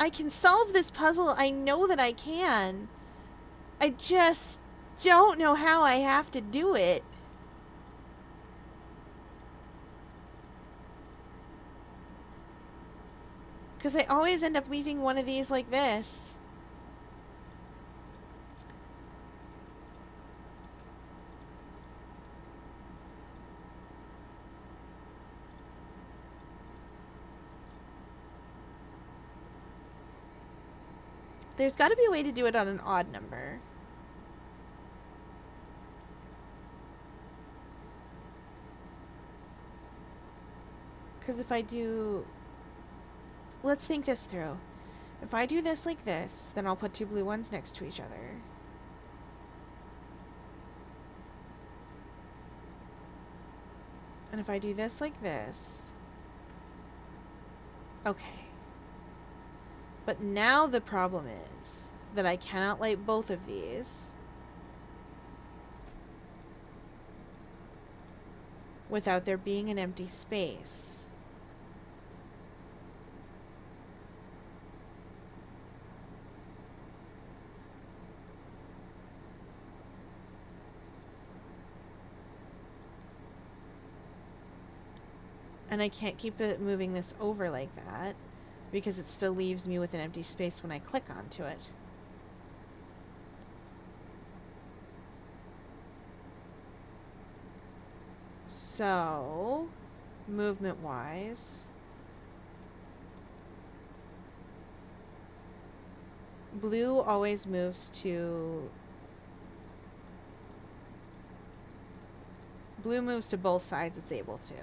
can solve this puzzle. I know that I can. I just don't know how I have to do it. Because I always end up leaving one of these like this. There's got to be a way to do it on an odd number. Because if I do... Let's think this through. If I do this like this, then I'll put two blue ones next to each other. And if I do this like this... Okay. But now the problem is that I cannot light both of these without there being an empty space. And I can't keep it moving this over like that, because it still leaves me with an empty space when I click onto it. So, movement-wise, blue always moves to Blue moves to both sides, it's able to.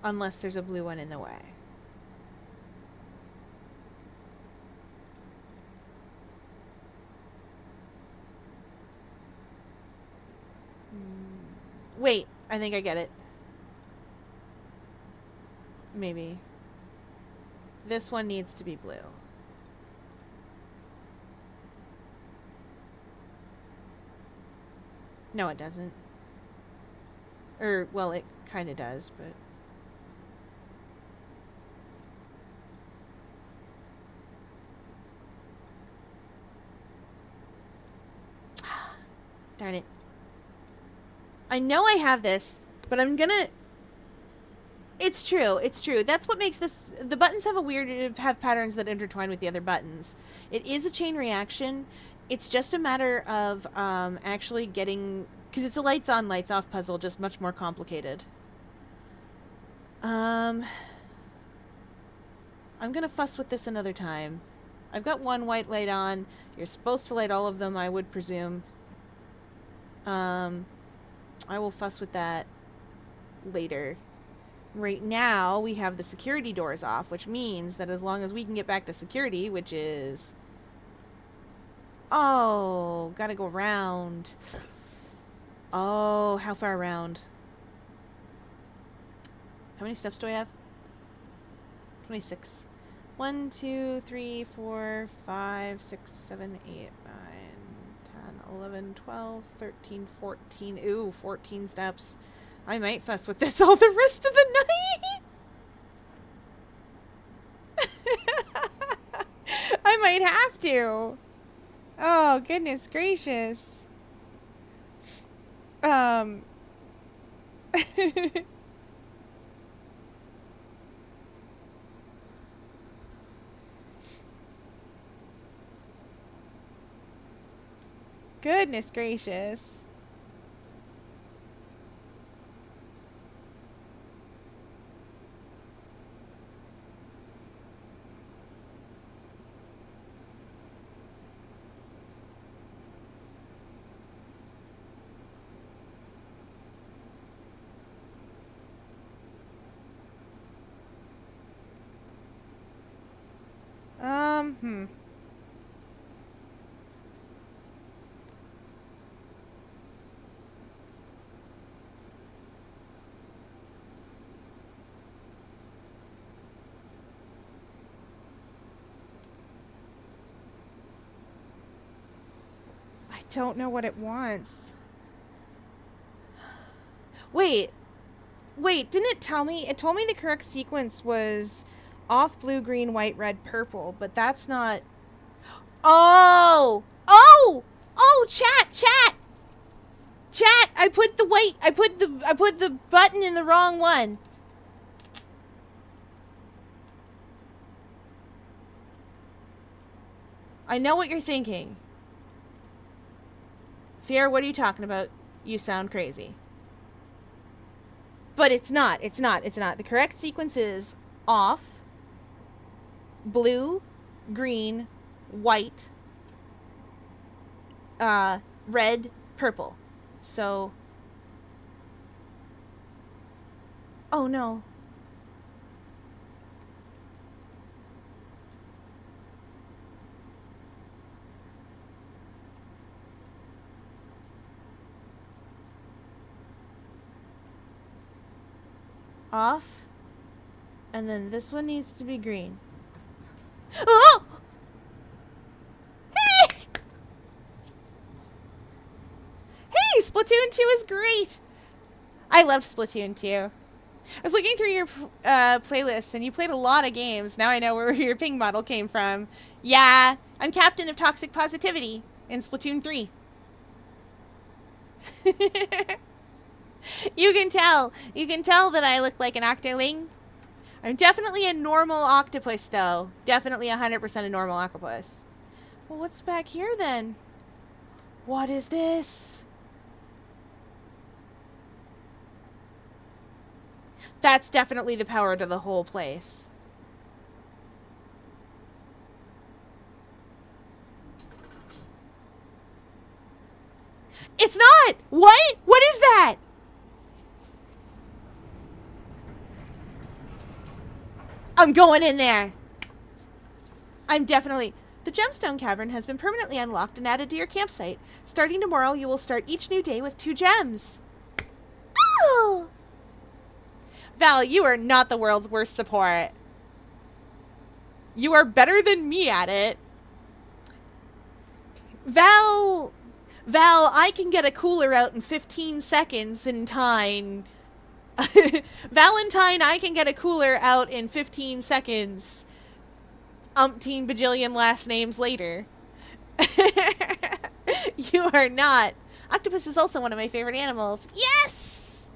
Unless there's a blue one in the way. Wait, I think I get it. Maybe. This one needs to be blue. No, it doesn't. Or, well, it kind of does, but... Darn it. I know I have this, but I'm gonna... It's true, it's true. That's what makes this... The buttons have a weird... have patterns that intertwine with the other buttons. It is a chain reaction. It's just a matter of actually getting... Because it's a lights on, lights off puzzle, just much more complicated. I'm gonna fuss with this another time. I've got one white light on. You're supposed to light all of them, I would presume. I will fuss with that later. Right now, we have the security doors off, which means that as long as we can get back to security, which is... Oh, gotta go around. Oh, how far around? How many steps do I have? 26. 1, 2, 3, 4, 5, 6, 7, 8, 9, 10, 11, 12, 13, 14. Ooh, 14 steps. I might fuss with this all the rest of the night. I might have to. Oh, goodness gracious. Goodness gracious. I don't know what it wants. Wait, didn't it tell me? It told me the correct sequence was off, blue, green, white, red, purple, but that's not... Oh! Oh! Oh, chat! I put the button in the wrong one. I know what you're thinking. Fier, what are you talking about? You sound crazy. But it's not. The correct sequence is off, blue, green, white, red, purple. So... Oh, no. Off. And then this one needs to be green. Oh! Hey! Hey, Splatoon 2 is great! I loved Splatoon 2. I was looking through your playlist, and you played a lot of games. Now I know where your ping model came from. Yeah, I'm Captain of Toxic Positivity in Splatoon 3. You can tell that I look like an octoling. I'm definitely a normal octopus, though. Definitely 100% a normal octopus. Well, what's back here, then? What is this? That's definitely the power to the whole place. It's not! What? What is that? I'm going in there. I'm definitely... The Gemstone Cavern has been permanently unlocked and added to your campsite. Starting tomorrow, you will start each new day with 2 gems. Oh! Val, you are not the world's worst support. You are better than me at it. Val, I can get a cooler out in 15 seconds in time. Valentine, I can get a cooler out in 15 seconds. Umpteen bajillion last names later. You are not. Octopus is also one of my favorite animals. Yes!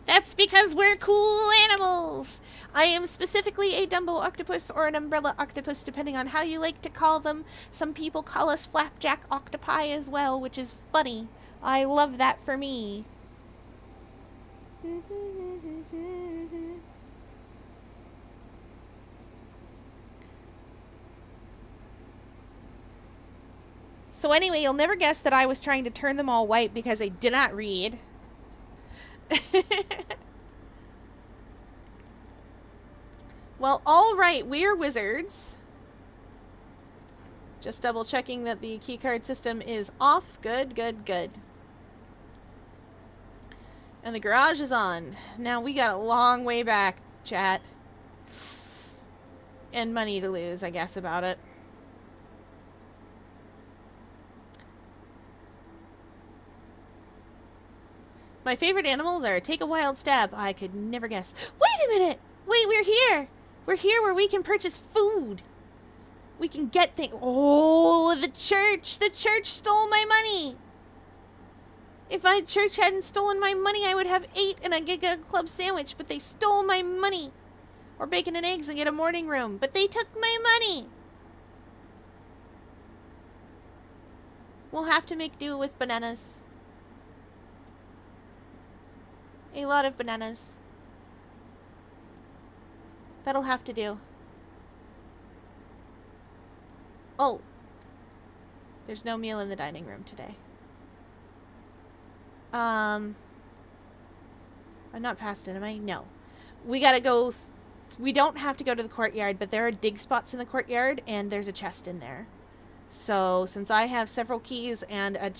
That's because we're cool animals. I am specifically a Dumbo octopus or an umbrella octopus, depending on how you like to call them. Some people call us flapjack octopi as well, which is funny. I love that for me. So anyway, you'll never guess that I was trying to turn them all white because I did not read. Well, alright, we are wizards. Just double checking that the keycard system is off. Good, good, good. And the garage is on. Now we got a long way back, chat. And money to lose, I guess, about it. My favorite animals are take a wild stab. I could never guess. Wait a minute! Wait, we're here! We're here where we can purchase food. We can get things. Oh, the church! The church stole my money! If my church hadn't stolen my money, I would have 8 and a Giga Club sandwich, but they stole my money. Or bacon and eggs and get a morning room, but they took my money. We'll have to make do with bananas. A lot of bananas. That'll have to do. Oh. There's no meal in the dining room today. I'm not past it, am I? No. We gotta go... We don't have to go to the courtyard, but there are dig spots in the courtyard, and there's a chest in there. So, since I have several keys and a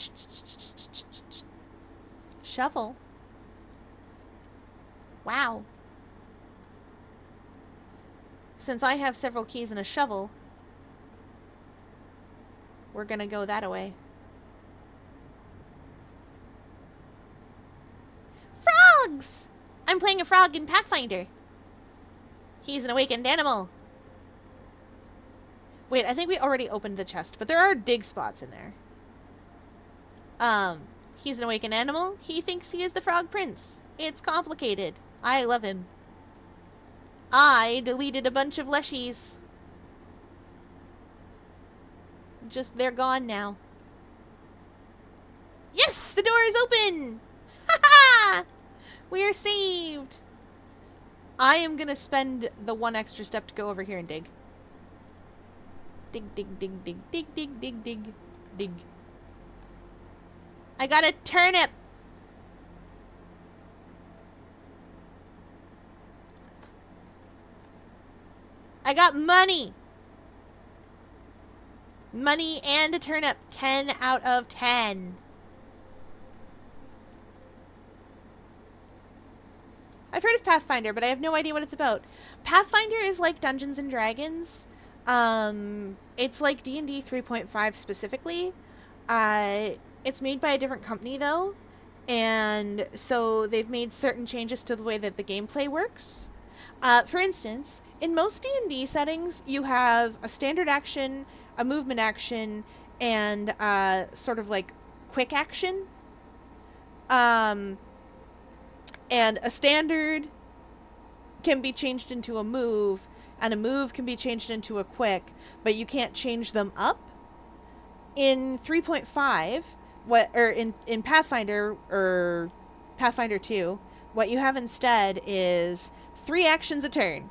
shovel... Wow. Since I have several keys and a shovel, we're gonna go that away. Frogs! I'm playing a frog in Pathfinder. He's an awakened animal. Wait, I think we already opened the chest, but there are dig spots in there. He's an awakened animal. He thinks he is the Frog Prince. It's complicated. I love him. I deleted a bunch of leshies. Just, they're gone now. Yes! The door is open! Ha ha! We are saved! I am gonna spend the 1 extra step to go over here and dig. Dig, dig, dig, dig, dig, dig, dig, dig, dig. I got a turnip! I got money! Money and a turnip. 10 out of 10. I've heard of Pathfinder, but I have no idea what it's about. Pathfinder is like Dungeons and Dragons. It's like D&D 3.5 specifically. It's made by a different company, though. And so they've made certain changes to the way that the gameplay works. For instance, in most D&D settings, you have a standard action, a movement action, and sort of like quick action. And a standard can be changed into a move, and a move can be changed into a quick, but you can't change them up. In 3.5, in Pathfinder or Pathfinder 2, what you have instead is 3 actions a turn.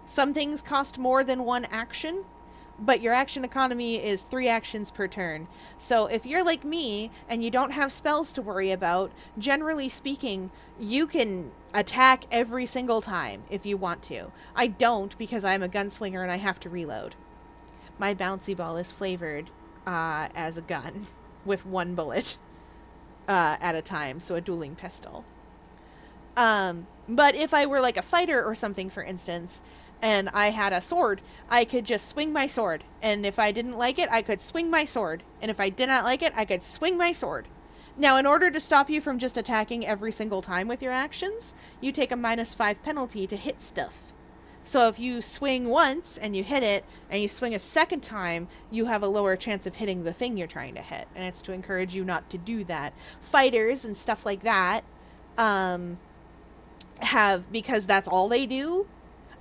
Some things cost more than 1 action. but your action economy is 3 actions per turn. So if you're like me and you don't have spells to worry about, generally speaking, you can attack every single time if you want to. I don't, because I'm a gunslinger and I have to reload. My bouncy ball is flavored as a gun with 1 bullet at a time, so a dueling pistol. But if I were like a fighter or something, for instance, and I had a sword, I could just swing my sword. And if I didn't like it, I could swing my sword. And if I did not like it, I could swing my sword. Now, in order to stop you from just attacking every single time with your actions, you take a -5 penalty to hit stuff. So if you swing once and you hit it, and you swing a second time, you have a lower chance of hitting the thing you're trying to hit. And it's to encourage you not to do that. Fighters and stuff like that have, because that's all they do,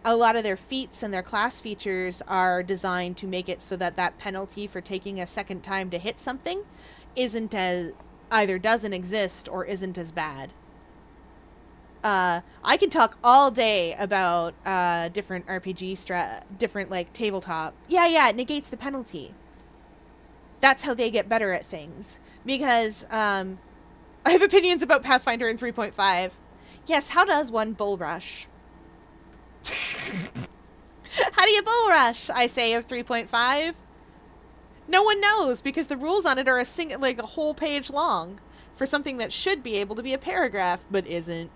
a lot of their feats and their class features are designed to make it so that that penalty for taking a second time to hit something isn't as, either doesn't exist or isn't as bad. I can talk all day about different RPG different like tabletop. Yeah, it negates the penalty. That's how they get better at things. Because I have opinions about Pathfinder in 3.5. Yes, how does one bull rush? How do you bull rush, I say, of 3.5? No one knows, because the rules on it are like a whole page long for something that should be able to be a paragraph, but isn't.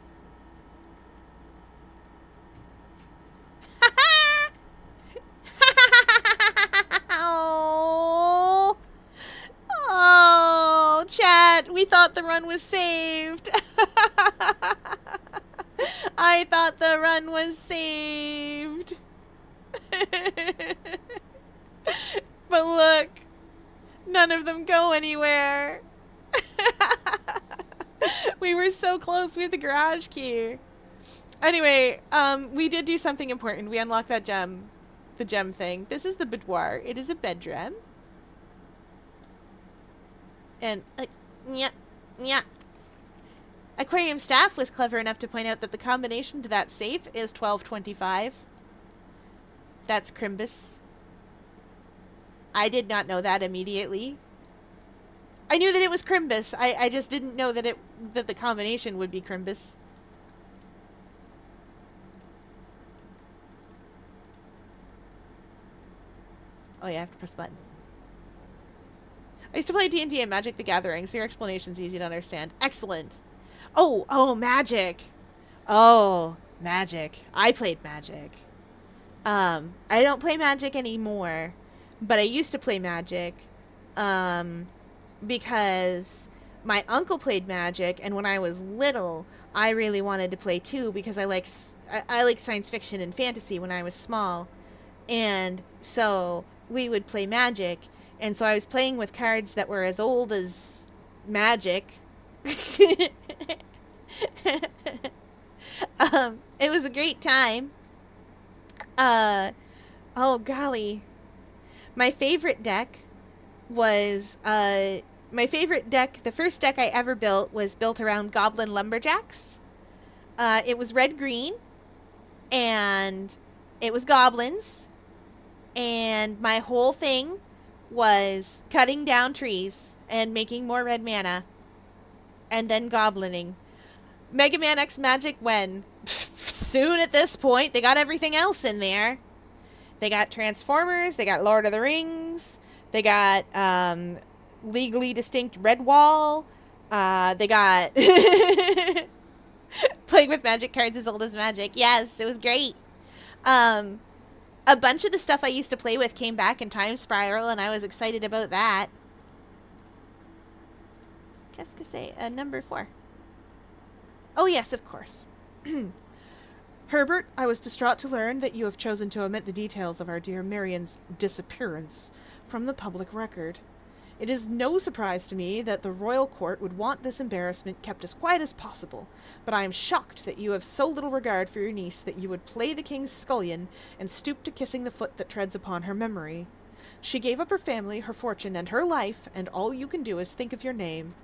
Oh, chat, we thought the run was saved. I thought the run was saved. But look, none of them go anywhere. We were so close with the garage key. Anyway, we did do something important. We unlocked that gem. The gem thing. This is the boudoir. It is a bedroom. And, yeah. Aquarium staff was clever enough to point out that the combination to that safe is 1225. That's Crimbus. I did not know that immediately. I knew that it was Crimbus. I just didn't know that the combination would be Crimbus. Oh, yeah, I have to press a button. I used to play D&D and Magic the Gathering, so your explanation's easy to understand. Excellent. Oh, Magic. Oh, Magic. I played Magic. I don't play Magic anymore, but I used to play Magic, because my uncle played Magic, and when I was little, I really wanted to play too, because I like science fiction and fantasy when I was small, and so we would play Magic, and so I was playing with cards that were as old as Magic. It was a great time. Oh golly. My favorite deck was, the first deck I ever built was built around Goblin Lumberjacks. It was red-green, and it was goblins, and my whole thing was cutting down trees and making more red mana, and then goblining. Mega Man X Magic when? Soon at this point. They got everything else in there. They got Transformers, they got Lord of the Rings, they got Legally Distinct Redwall, they got playing with Magic cards as old as Magic. Yes, it was great. A bunch of the stuff I used to play with came back in Time Spiral, and I was excited about that. Qu'est-ce que c'est? Number 4. Oh, yes, of course. Herbert, I was distraught to learn that you have chosen to omit the details of our dear Marion's disappearance from the public record. It is no surprise to me that the royal court would want this embarrassment kept as quiet as possible, but I am shocked that you have so little regard for your niece that you would play the king's scullion and stoop to kissing the foot that treads upon her memory. She gave up her family, her fortune, and her life, and all you can do is think of your name.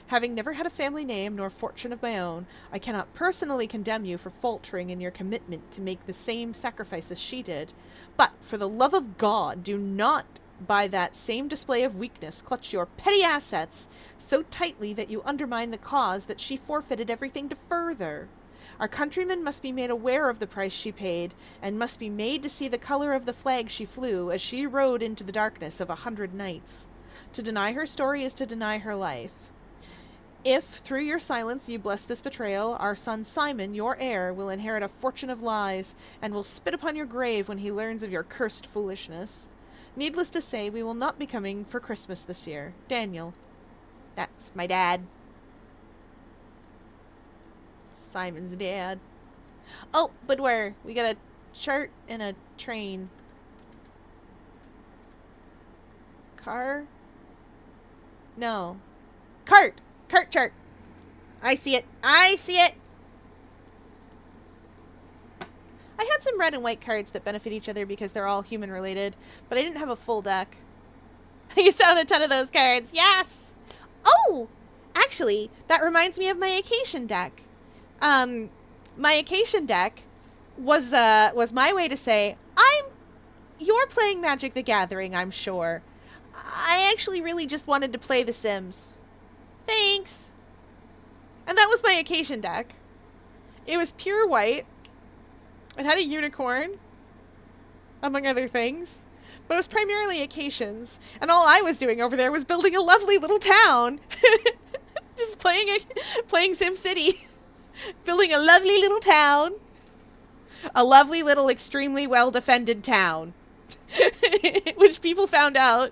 Having never had a family name nor fortune of my own, I cannot personally condemn you for faltering in your commitment to make the same sacrifice as she did. But, for the love of God, do not, by that same display of weakness, clutch your petty assets so tightly that you undermine the cause that she forfeited everything to further. Our countrymen must be made aware of the price she paid, and must be made to see the color of the flag she flew as she rode into the darkness of 100 nights. To deny her story is to deny her life. If, through your silence, you bless this betrayal, our son Simon, your heir, will inherit a fortune of lies, and will spit upon your grave when he learns of your cursed foolishness. Needless to say, we will not be coming for Christmas this year. Daniel. That's my dad. Simon's dad. Oh, but where? We got a chart and a train. Car? No. Cart! Cart chart! I see it. I see it! I had some red and white cards that benefit each other because they're all human related, but I didn't have a full deck. I used to own a ton of those cards. Yes! Oh! Actually, that reminds me of my Acacian deck. My Acacian deck was my way to say, you're playing Magic the Gathering, I'm sure. I actually really just wanted to play The Sims. Thanks. And that was my Acacian deck. It was pure white. It had a unicorn, among other things. But it was primarily Acacians. And all I was doing over there was building a lovely little town. Just playing SimCity. Building a lovely little town. A lovely little, extremely well-defended town. Which people found out.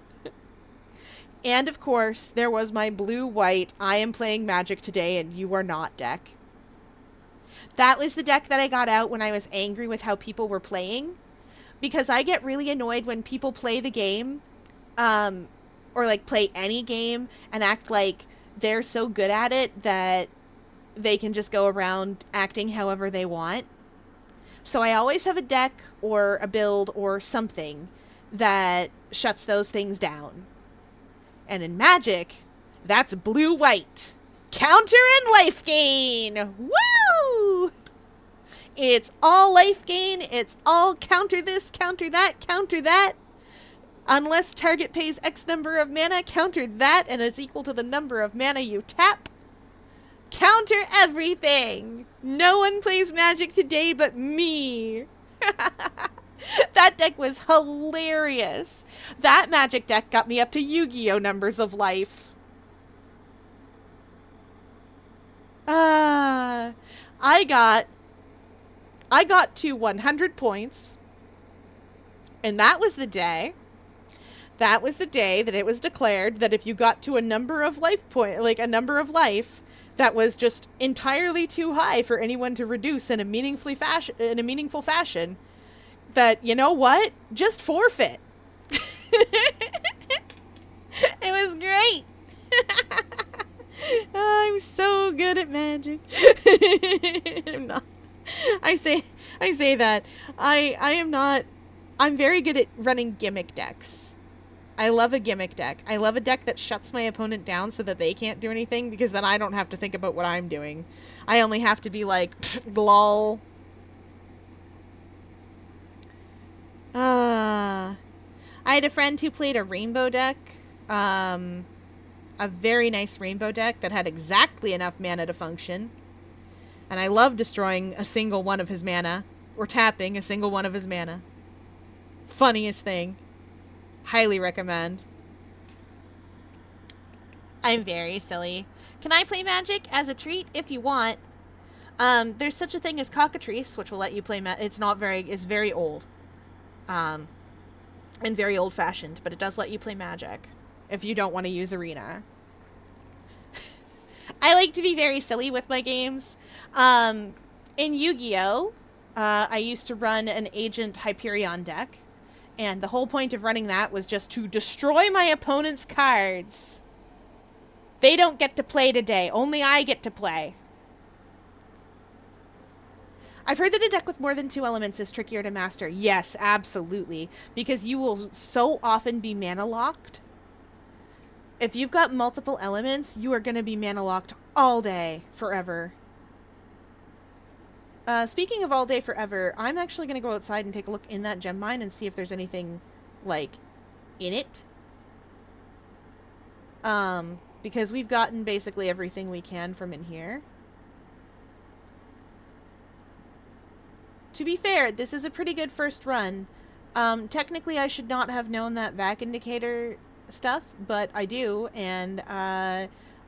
And, of course, there was my blue-white, I am playing Magic today and you are not deck. That was the deck that I got out when I was angry with how people were playing. Because I get really annoyed when people play the game, or, like, play any game, and act like they're so good at it that they can just go around acting however they want. So I always have a deck, or a build, or something that shuts those things down. And in Magic, that's blue-white. Counter and life gain! Woo! It's all life gain. It's all counter this, counter that, counter that. Unless target pays X number of mana, counter that, and it's equal to the number of mana you tap. Counter everything. No one plays Magic today but me. That deck was hilarious. That Magic deck got me up to Yu-Gi-Oh! Numbers of life. I got to 100 points. And that was the day. That was the day that it was declared that if you got to a number of life a number of life that was just entirely too high for anyone to reduce in a meaningful fashion, that, you know what? Just forfeit. It was great. I'm so good at Magic. I'm not. I say that. I am not. I'm very good at running gimmick decks. I love a gimmick deck. I love a deck that shuts my opponent down so that they can't do anything, because then I don't have to think about what I'm doing. I only have to be like, lol. I had a friend who played a rainbow deck. A very nice rainbow deck that had exactly enough mana to function. And I love destroying a single one of his mana. Or tapping a single one of his mana. Funniest thing. Highly recommend. I'm very silly. Can I play Magic as a treat if you want? There's such a thing as Cockatrice, which will let you play it's very old. And very old-fashioned, but it does let you play Magic if you don't want to use Arena. I like to be very silly with my games. In Yu-Gi-Oh! I used to run an Agent Hyperion deck, and the whole point of running that was just to destroy my opponent's cards. They don't get to play today. Only I get to play. I've heard that a deck with more than 2 elements is trickier to master. Yes, absolutely. Because you will so often be mana locked If you've got multiple elements, you are going to be mana locked all day, forever. Speaking of all day forever, I'm actually going to go outside and take a look in that gem mine and see if there's anything, like, in it. Because we've gotten basically everything we can from in here. To be fair, this is a pretty good first run. Technically I should not have known that vac indicator stuff, but I do, and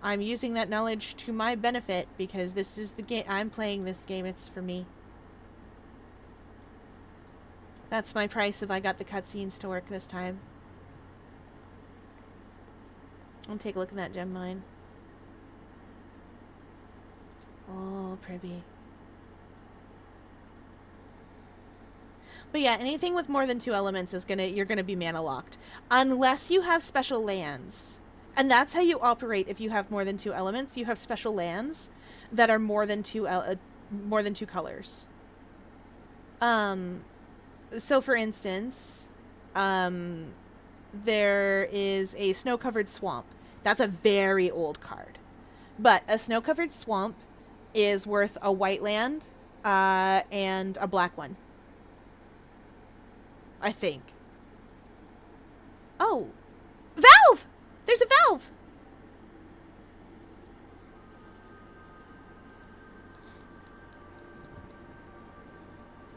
I'm using that knowledge to my benefit because this is the game. I'm playing this game, it's for me. That's my price if I got the cutscenes to work this time. I'll take a look at that gem mine. Oh, pretty. But yeah, anything with more than 2 elements is you're gonna be mana locked. Unless you have special lands. And that's how you operate if you have more than 2 elements. You have special lands that are more than 2 colors. So for instance, there is a snow-covered swamp. That's a very old card. But a snow-covered swamp is worth a white land and a black one. I think. Oh! Valve! There's a valve!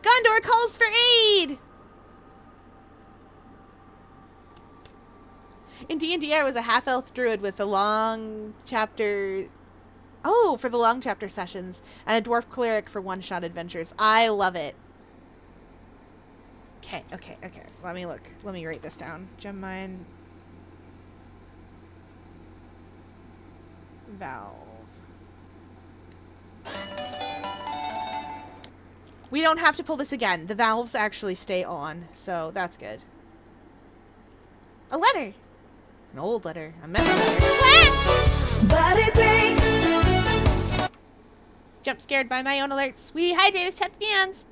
Gondor calls for aid! In D&D, I was a half-elf druid with a long chapter... Oh, for the long chapter sessions. And a dwarf cleric for one-shot adventures. I love it. Okay. Let me look. Let me write this down. Gem mine. Valve. We don't have to pull this again. The valves actually stay on, so that's good. A letter. An old letter. A message letter. Body break. Jump scared by my own alerts. Hi, Data Chat fans.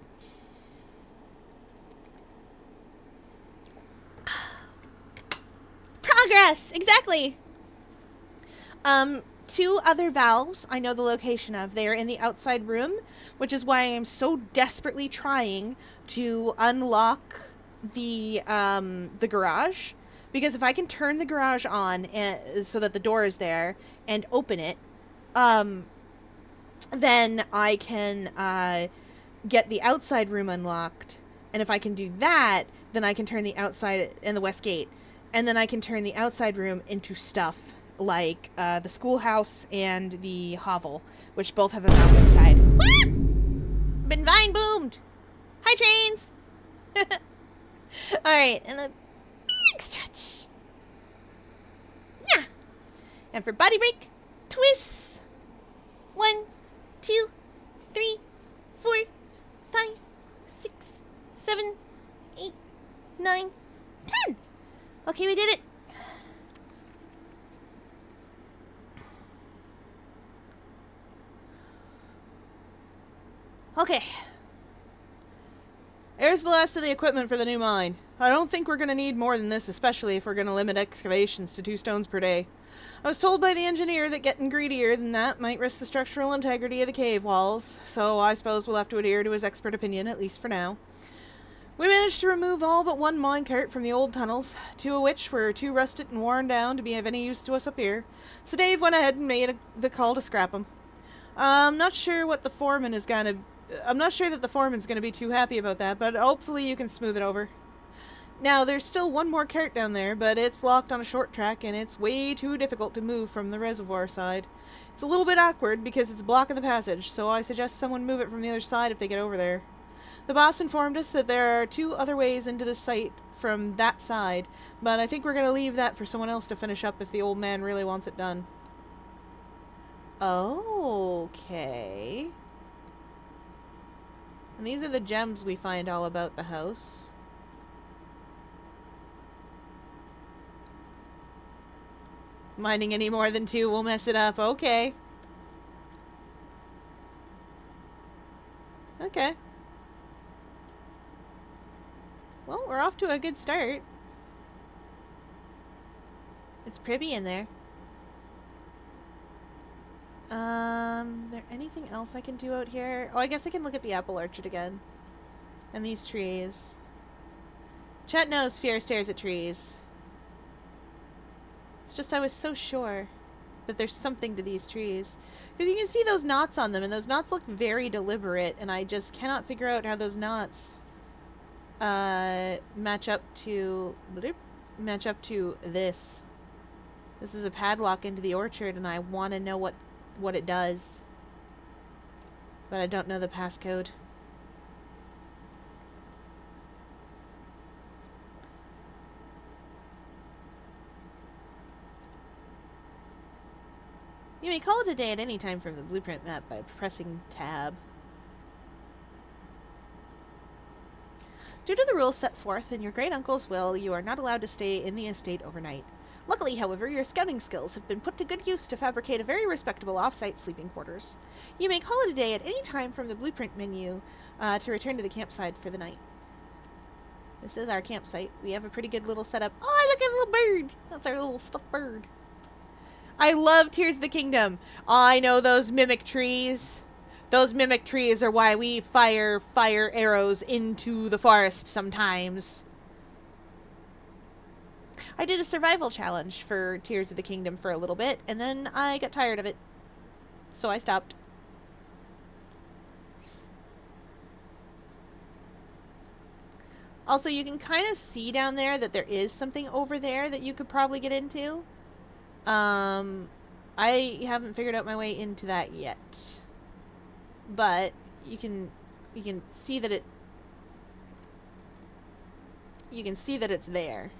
Progress! Exactly! 2 other valves I know the location of. They are in the outside room, which is why I am so desperately trying to unlock the garage. Because if I can turn the garage on so that the door is there and open it, then I can get the outside room unlocked. And if I can do that, then I can turn the outside and the west gate. And then I can turn the outside room into stuff like the schoolhouse and the hovel, which both have a valve inside. Ah! Been vine boomed! Hi, trains! Alright, and a big stretch. Yeah! And for body break, twists! 1, 2, 3, 4, 5, 6, 7, 8, 9, 10! Okay, we did it. Okay. There's the last of the equipment for the new mine. I don't think we're going to need more than this, especially if we're going to limit excavations to 2 stones per day. I was told by the engineer that getting greedier than that might risk the structural integrity of the cave walls, so I suppose we'll have to adhere to his expert opinion, at least for now. We managed to remove all but 1 minecart from the old tunnels, 2 of which were too rusted and worn down to be of any use to us up here, so Dave went ahead and made the call to scrap them. I'm not sure that the foreman's gonna be too happy about that, but hopefully you can smooth it over. Now, there's still 1 more cart down there, but it's locked on a short track, and it's way too difficult to move from the reservoir side. It's a little bit awkward because it's blocking the passage, so I suggest someone move it from the other side if they get over there. The boss informed us that there are 2 other ways into the site from that side, but I think we're going to leave that for someone else to finish up if the old man really wants it done. Okay. And these are the gems we find all about the house. Mining any more than 2 will mess it up. Okay. Okay. Well, we're off to a good start. It's pretty in there. There anything else I can do out here? Oh, I guess I can look at the apple orchard again. And these trees. Chet knows fear stares at trees. It's just I was so sure that there's something to these trees. Because you can see those knots on them, and those knots look very deliberate, and I just cannot figure out how those knots match up to this. This is a padlock into the orchard, and I want to know what it does. But I don't know the passcode. You may call it a day at any time from the blueprint map by pressing tab. Due to the rules set forth in your great uncle's will, you are not allowed to stay in the estate overnight. Luckily, however, your scouting skills have been put to good use to fabricate a very respectable off-site sleeping quarters. You may call it a day at any time from the blueprint menu to return to the campsite for the night. This is our campsite. We have a pretty good little setup. Oh, look at a little bird! That's our little stuffed bird. I love Tears of the Kingdom. I know those mimic trees. Those mimic trees are why we fire arrows into the forest sometimes. I did a survival challenge for Tears of the Kingdom for a little bit, and then I got tired of it. So I stopped. Also, you can kind of see down there that there is something over there that you could probably get into. I haven't figured out my way into that yet. But you can see that it's there.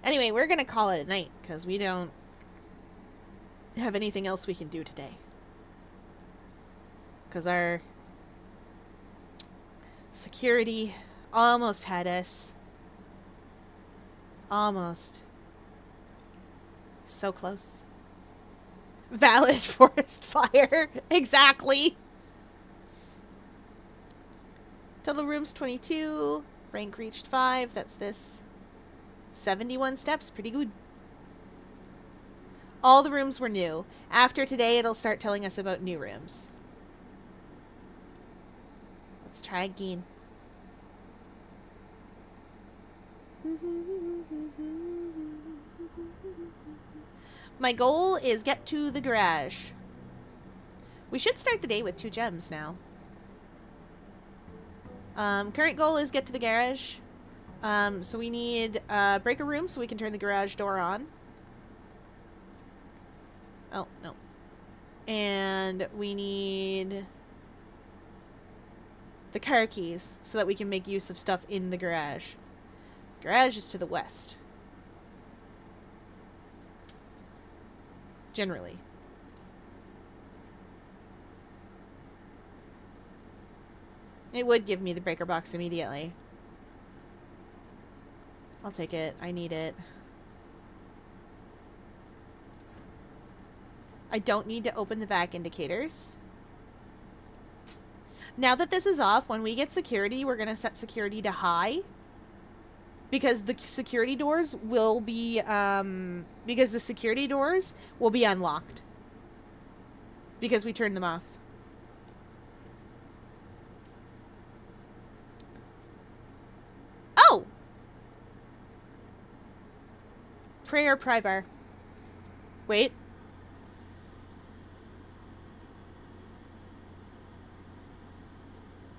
Anyway, we're going to call it a night because we don't have anything else we can do today. Because our security almost had us. Almost. So close. Valid forest fire. Exactly. Total rooms 22. Rank reached 5. That's this. 71 steps. Pretty good. All the rooms were new. After today, it'll start telling us about new rooms. Let's try again. My goal is get to the garage. We should start the day with 2 gems now. Current goal is get to the garage. So we need break a room so we can turn the garage door on. Oh, no. And we need the car keys so that we can make use of stuff in the garage. Garage is to the west. Generally. It would give me the breaker box immediately. I'll take it. I need it. I don't need to open the vac indicators. Now that this is off, when we get security, we're going to set security to high. Because the security doors will be, unlocked. Because we turned them off. Oh! Prayer Prybar. Wait.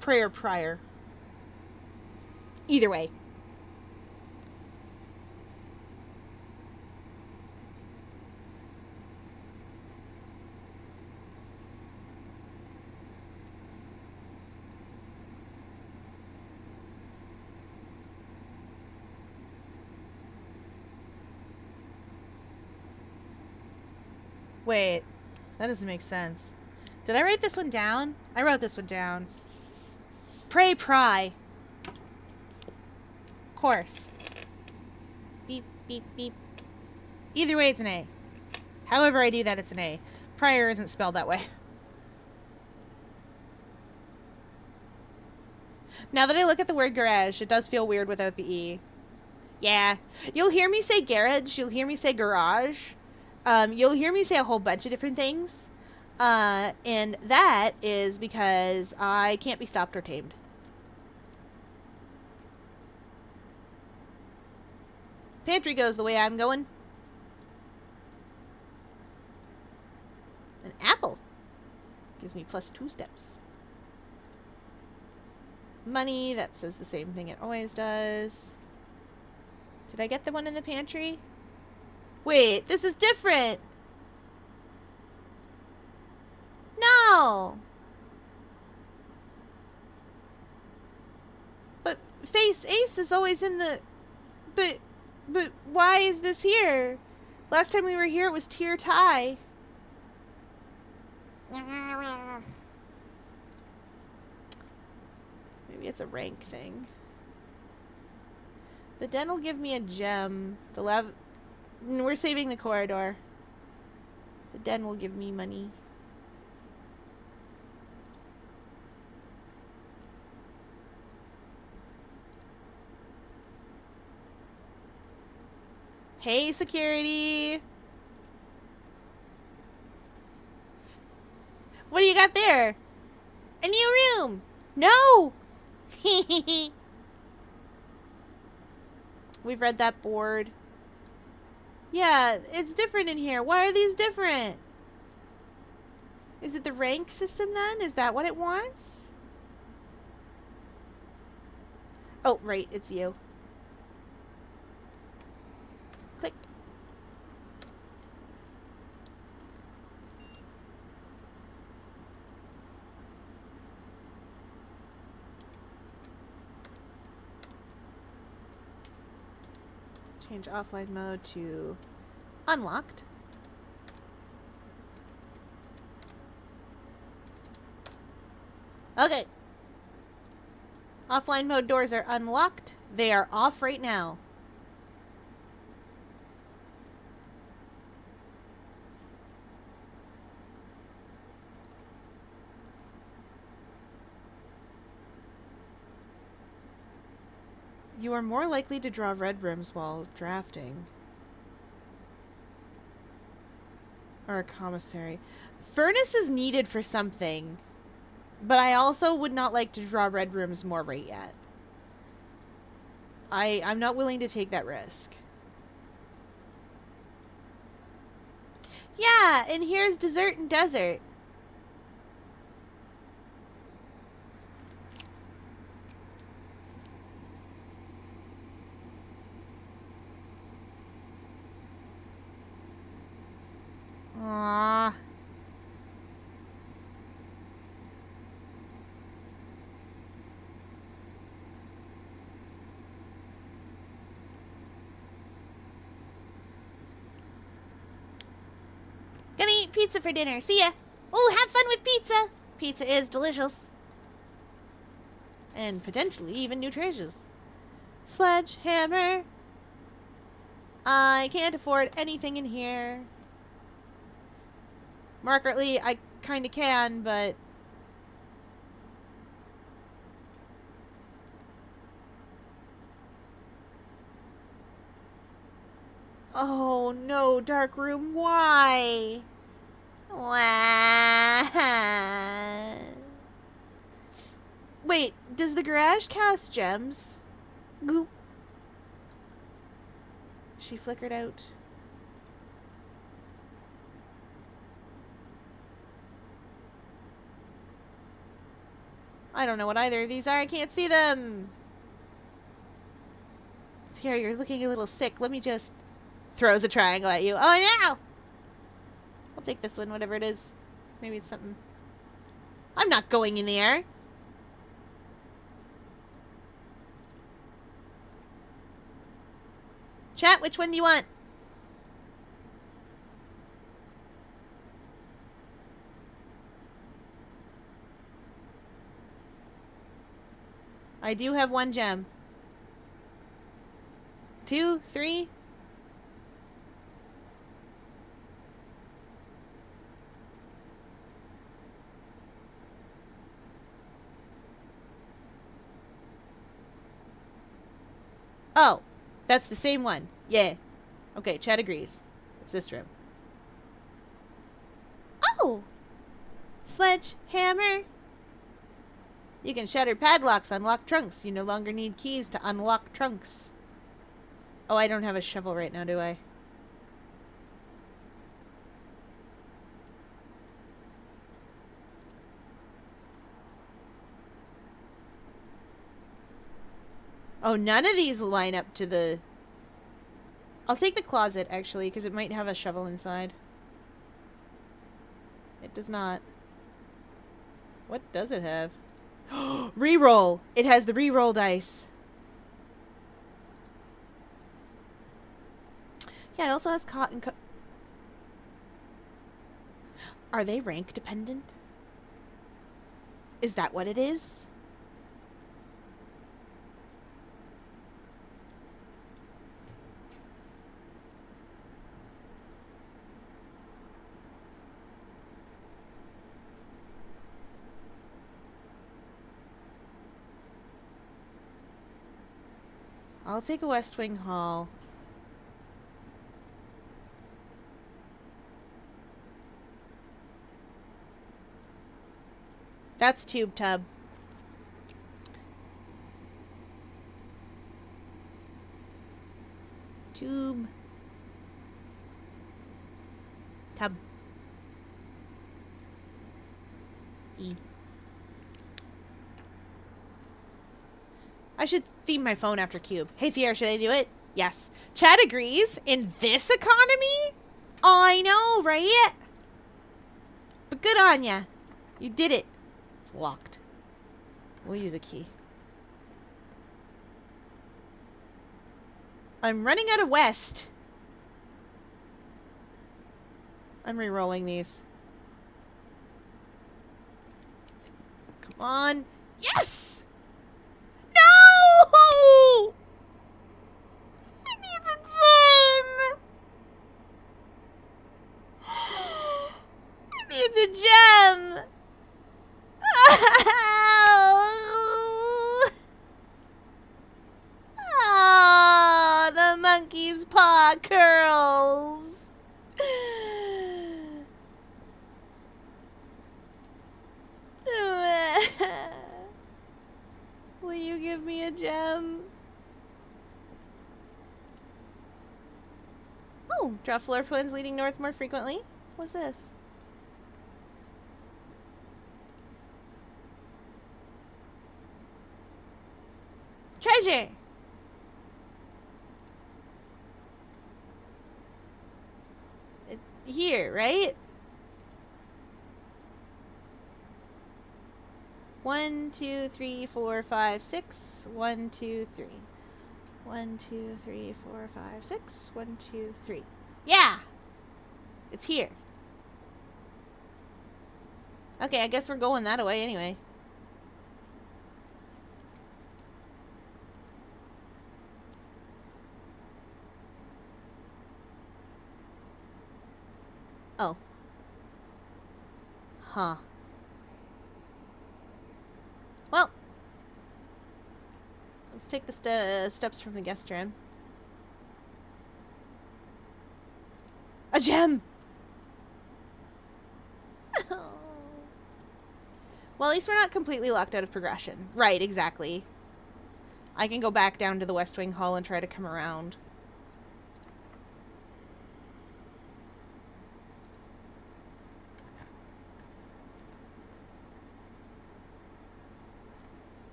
Prayer Prior. Either way. Wait, that doesn't make sense. Did I write this one down? I wrote this one down. Pray pry. Of course. Beep, beep, beep. Either way, it's an A. However I do that, it's an A. Prior isn't spelled that way. Now that I look at the word garage, it does feel weird without the E. Yeah. You'll hear me say garage. You'll hear me say garage. You'll hear me say a whole bunch of different things. And that is because I can't be stopped or tamed. Pantry goes the way I'm going. An apple. Gives me +2 steps. Money, that says the same thing it always does. Did I get the one in the pantry? Wait, this is different! No! But face ace is always in the... But why is this here? Last time we were here it was tier tie. Maybe it's a rank thing. The den will give me a gem. The we're saving the corridor. The den will give me money. Hey, security! What do you got there? A new room! No! We've read that board. Yeah, it's different in here. Why are these different? Is it the rank system then? Is that what it wants? Oh, right, it's you. Click. Change offline mode to unlocked. Okay. Offline mode doors are unlocked. They are off right now. You are more likely to draw red rooms while drafting. Or a commissary. Furnace is needed for something. But I also would not like to draw red rooms more right yet. I'm not willing to take that risk. Yeah, and here's dessert and desert. Aww. Gonna eat pizza for dinner. See ya. Oh, have fun with pizza. Pizza is delicious. And potentially even nutritious. Sledgehammer. I can't afford anything in here. Margaretly, I kinda can, but... Oh, no, dark room, why? Why? Wait, does the garage cast gems? Goop. She flickered out. I don't know what either of these are. I can't see them. Here, you're looking a little sick. Let me just... Throws a triangle at you. Oh, no! I'll take this one, whatever it is. Maybe it's something... I'm not going in there. Chat, which one do you want? I do have 1 gem. 2, 3. Oh, That's the same one. Yeah. Okay, Chad agrees. It's this room. Oh! Sledgehammer! You can shatter padlocks, unlock trunks. You no longer need keys to unlock trunks. Oh, I don't have a shovel right now, do I? Oh, none of these line up to the... I'll take the closet, actually, because it might have a shovel inside. It does not. What does it have? Reroll! It has the reroll dice. Yeah, it also has cotton Are they rank dependent? Is that what it is? I'll take a West Wing Hall. That's Tube Tub. Tube. Tub. E. I should theme my phone after Cube. Hey, Fier, should I do it? Yes. Chad agrees. In this economy? Oh, I know, right? But good on ya. You did it. It's locked. We'll use a key. I'm running out of West. I'm re-rolling these. Come on. Yes! No! I need a gem. I need a gem. Oh, the monkey's paw curls. Will you give me a gem? Oh, draw floor plans leading north more frequently. What's this? Treasure! Here, right? 1, 2, 3, 4, 5, 6. 1, 2, 3. 1, 2, 3, 4, 5, 6. 1, 2, 3. Yeah! It's here. Okay, I guess we're going that way anyway. Oh. Huh. Well. Let's take the steps from the guest room. A gem! Well, at least we're not completely locked out of progression. Right, exactly. I can go back down to the West Wing Hall and try to come around.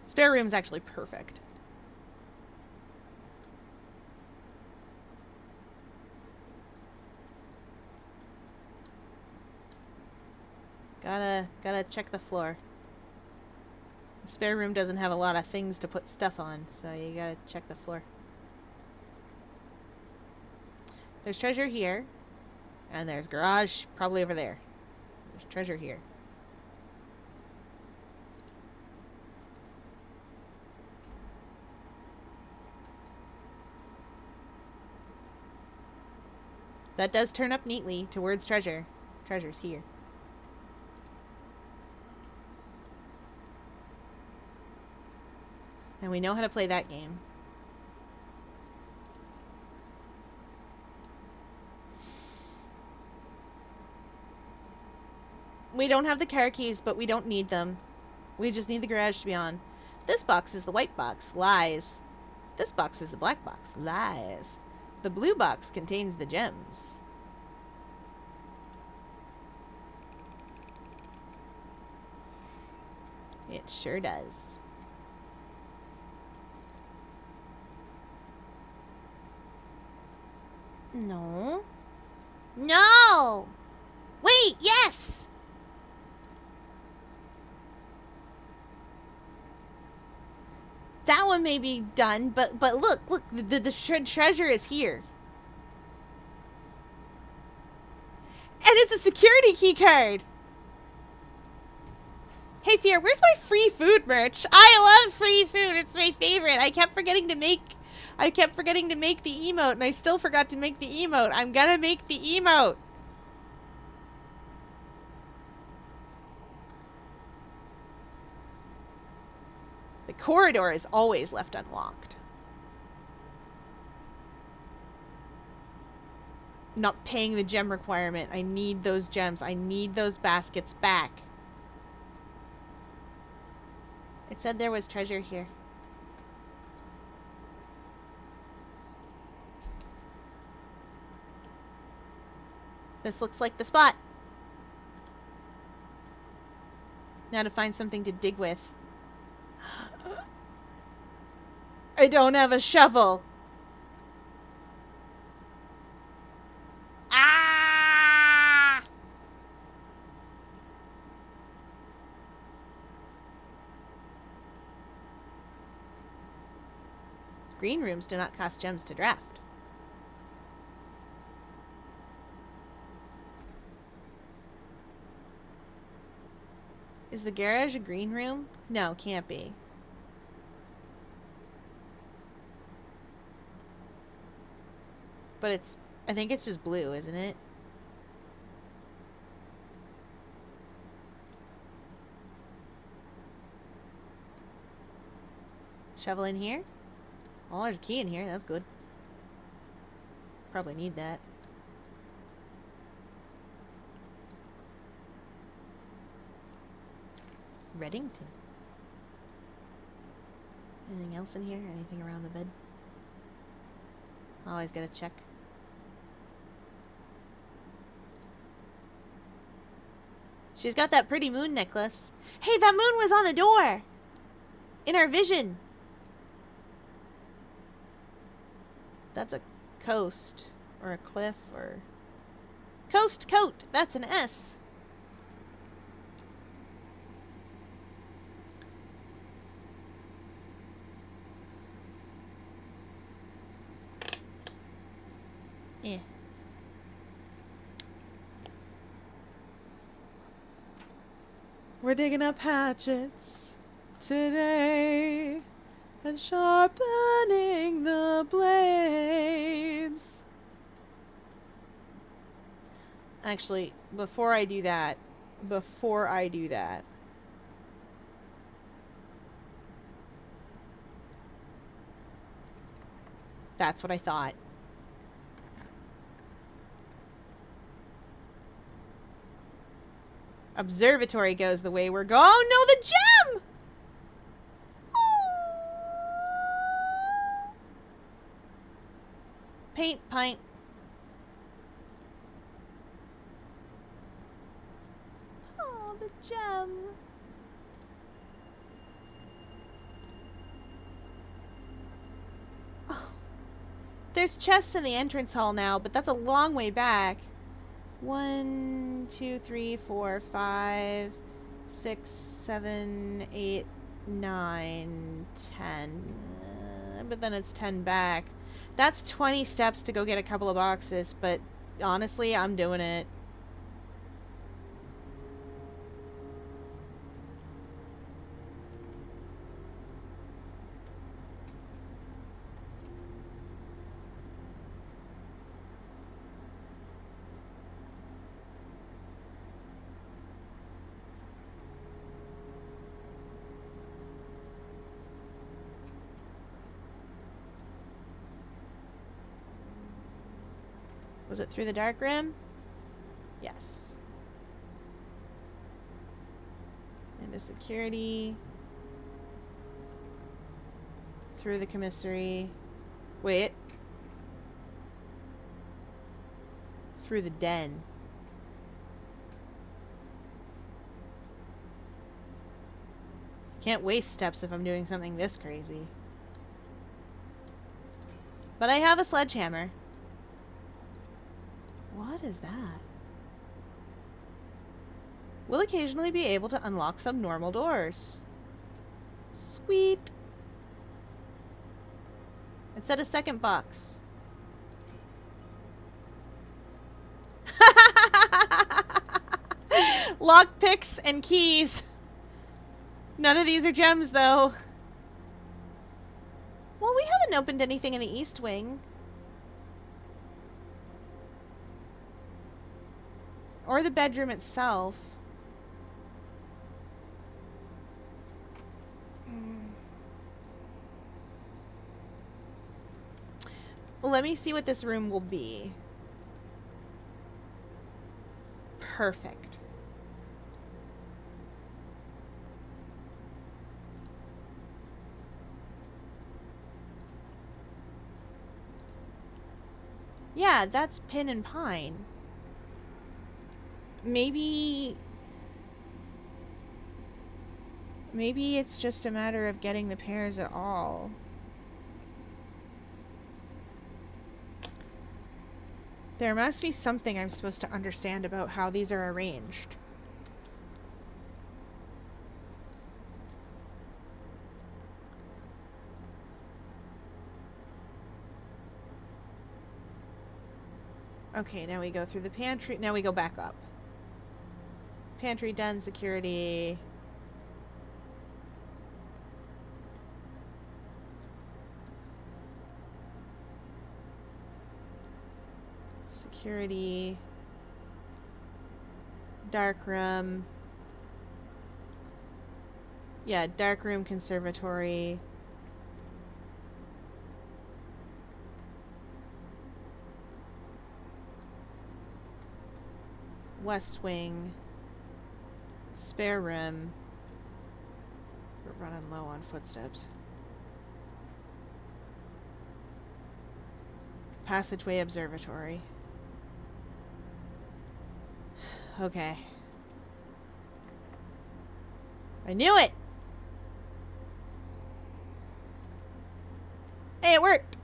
Spare room's actually perfect. Gotta check the floor. The spare room doesn't have a lot of things to put stuff on, so you gotta check the floor. There's treasure here. And there's garage probably over there. There's treasure here. That does turn up neatly towards treasure. Treasure's here. And we know how to play that game. We don't have the car keys, but we don't need them. We just need the garage to be on. This box is the white box. Lies. This box is the black box. Lies. The blue box contains the gems. It sure does. No. No! Wait, yes! That one may be done, but look, the treasure is here. And it's a security key card! Hey, Fier, where's my free food merch? I love free food. It's my favorite. I kept forgetting to make the emote, and I still forgot to make the emote. I'm gonna make the emote. The corridor is always left unlocked. Not paying the gem requirement. I need those gems. I need those baskets back. It said there was treasure here. This looks like the spot. Now to find something to dig with. I don't have a shovel. Ah! Green rooms do not cost gems to draft. Is the garage a green room? No, can't be. But it's... I think it's just blue, isn't it? Shovel in here? Oh, there's a key in here. That's good. Probably need that. Reddington. Anything else in here? Anything around the bed? Always gotta check. She's got that pretty moon necklace. Hey, that moon was on the door! In our vision! That's a coast. Or a cliff, or... Coast coat! That's an S! Yeah. We're digging up hatchets today and sharpening the blades. Actually, before I do that, that's what I thought. Observatory goes the way we're going. Oh no, the gem! Paint, pint. Oh, the gem. Oh. There's chests in the entrance hall now, but that's a long way back. 1, 2, 3, 4, 5, 6, 7, 8, 9, 10. But then it's 10 back. That's 20 steps to go get a couple of boxes, but honestly, I'm doing it. Was it through the dark rim? Yes. Into security. Through the commissary. Wait. Through the den. Can't waste steps if I'm doing something this crazy. But I have a sledgehammer. What is that? Will occasionally be able to unlock some normal doors. Sweet. It said a second box. Lockpicks and keys. None of these are gems, though. Well, we haven't opened anything in the East Wing. Or the bedroom itself. Let me see what this room will be. Perfect. Yeah, that's Pin and Pine. Maybe it's just a matter of getting the pairs at all. There must be something I'm supposed to understand about how these are arranged. Okay, now we go through the pantry. Now we go back up. Pantry, den, security. Security. Dark room. Yeah, dark room, conservatory. West wing. Spare room. We're running low on footsteps. Passageway, observatory. Okay. I knew it! Hey, it worked!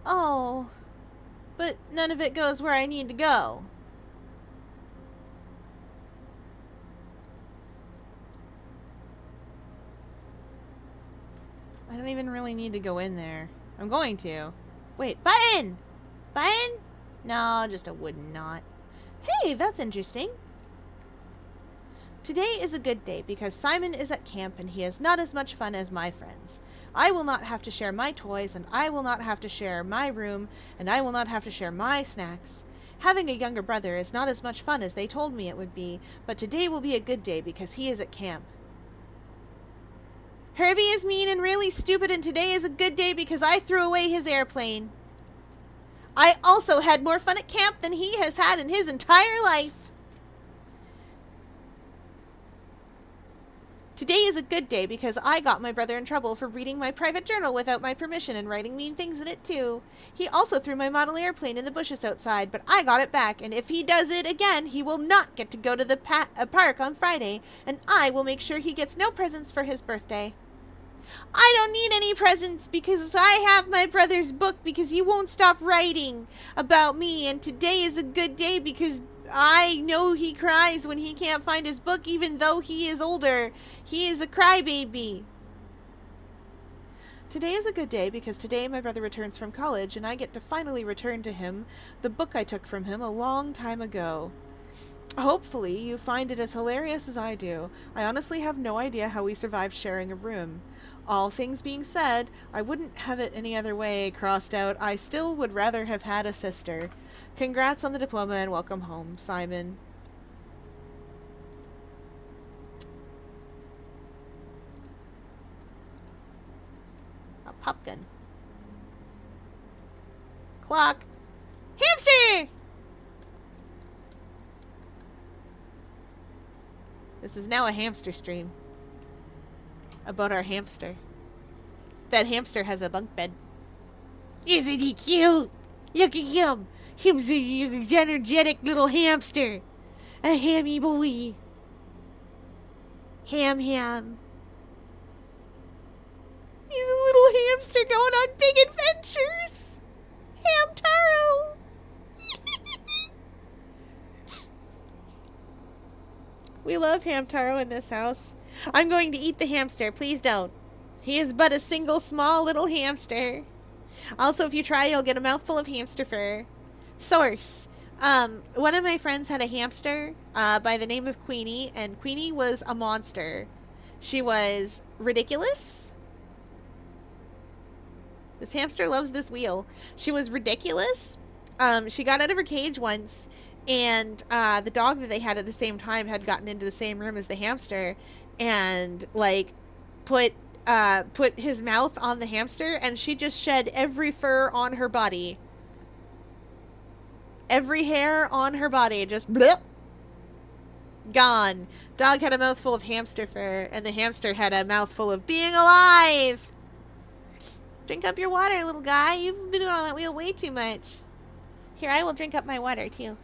Oh. But none of it goes where I need to go. I don't even really need to go in there. I'm going to. Wait, button! Button? No, just a wooden knot. Hey, that's interesting. Today is a good day because Simon is at camp and he has not as much fun as my friends. I will not have to share my toys, and I will not have to share my room, and I will not have to share my snacks. Having a younger brother is not as much fun as they told me it would be, but today will be a good day because he is at camp. Herbie is mean and really stupid, and today is a good day because I threw away his airplane. I also had more fun at camp than he has had in his entire life. Today is a good day because I got my brother in trouble for reading my private journal without my permission and writing mean things in it too. He also threw my model airplane in the bushes outside, but I got it back, and if he does it again, he will not get to go to the park on Friday, and I will make sure he gets no presents for his birthday. I don't need any presents because I have my brother's book because he won't stop writing about me, and today is a good day because I know he cries when he can't find his book even though he is older. He is a crybaby. Today is a good day because today my brother returns from college and I get to finally return to him the book I took from him a long time ago. Hopefully you find it as hilarious as I do. I honestly have no idea how we survived sharing a room. All things being said, I wouldn't have it any other way. Crossed out, I still would rather have had a sister. Congrats on the diploma and welcome home, Simon. A pop gun. Clock. Hamster! This is now a hamster stream. About our hamster. That hamster has a bunk bed. Isn't he cute? Look at him. He's an energetic little hamster. A hammy boy. Ham. He's a little hamster going on big adventures. Hamtaro. We love Hamtaro in this house. I'm going to eat the hamster. Please don't. He is but a single small little hamster. Also, if you try, you'll get a mouthful of hamster fur. Source. One of my friends had a hamster by the name of Queenie, and Queenie was a monster. She was ridiculous. This hamster loves this wheel. She was ridiculous. She got out of her cage once, and the dog that they had at the same time had gotten into the same room as the hamster, and like put his mouth on the hamster, and she just shed every fur on her body. Every hair on her body just blip, gone. Dog had a mouthful of hamster fur, and the hamster had a mouthful of being alive. Drink up your water, little guy. You've been on that wheel way too much. Here, I will drink up my water, too.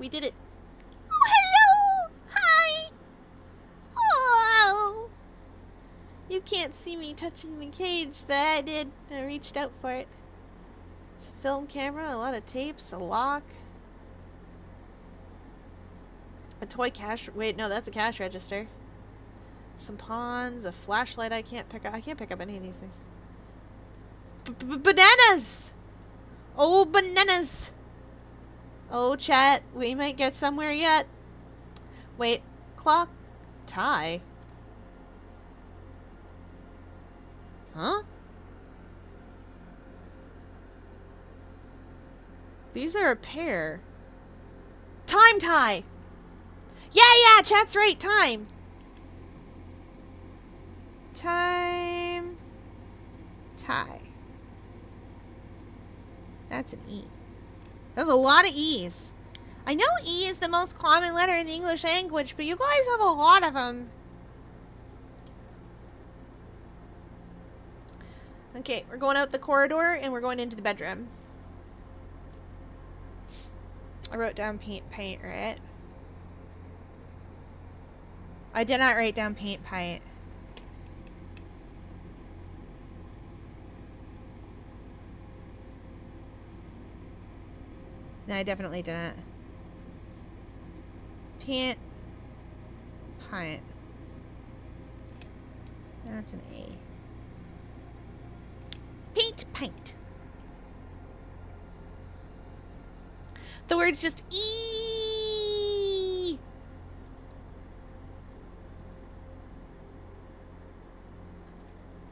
We did it. Oh, hello! Hi! Oh! You can't see me touching the cage, but I did. I reached out for it. It's a film camera, a lot of tapes, a lock. A toy cash... Wait, no, that's a cash register. Some pawns, a flashlight I can't pick up. I can't pick up any of these things. Bananas! Oh, bananas! Oh, chat, we might get somewhere yet. Wait, clock, tie. Huh? These are a pair. Time tie! Yeah, chat's right, time! Time... tie. That's an E. That's a lot of E's. I know E is the most common letter in the English language, but you guys have a lot of them. Okay, we're going out the corridor and we're going into the bedroom. I wrote down paint, right? I did not write down paint. No, I definitely didn't. Paint. That's an A. Paint. The word's just E.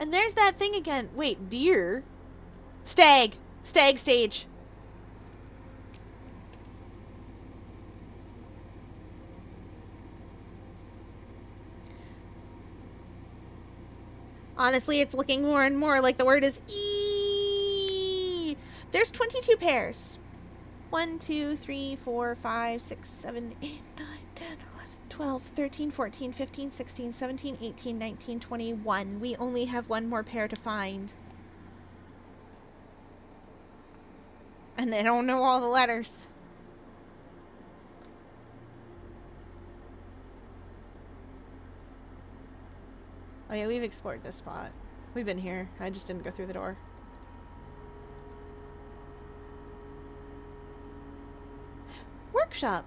And there's that thing again. Wait, deer? Stag stage. Honestly, it's looking more and more like the word is E. There's 22 pairs. 1, 2, 3, 4, 5, 6, 7, 8, 9, 10, 11, 12, 13, 14, 15, 16, 17, 18, 19, 21. We only have one more pair to find. And they don't know all the letters. Oh yeah, we've explored this spot. We've been here. I just didn't go through the door. Workshop.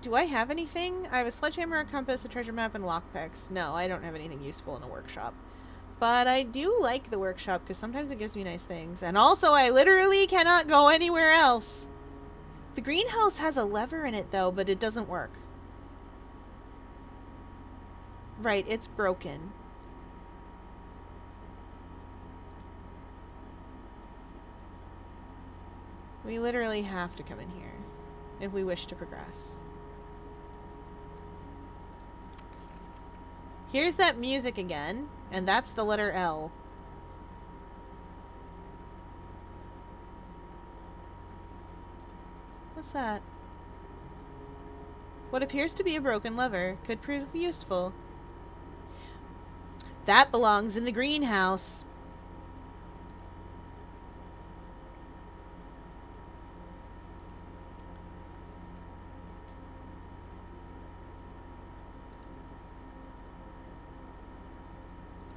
Do I have anything? I have a sledgehammer, a compass, a treasure map, and lockpicks. No, I don't have anything useful in a workshop. But I do like the workshop because sometimes it gives me nice things. And also, I literally cannot go anywhere else. The greenhouse has a lever in it though, but it doesn't work. Right, it's broken. We literally have to come in here if we wish to progress. Here's that music again, and that's the letter L. What's that? What appears to be a broken lever could prove useful. That belongs in the greenhouse.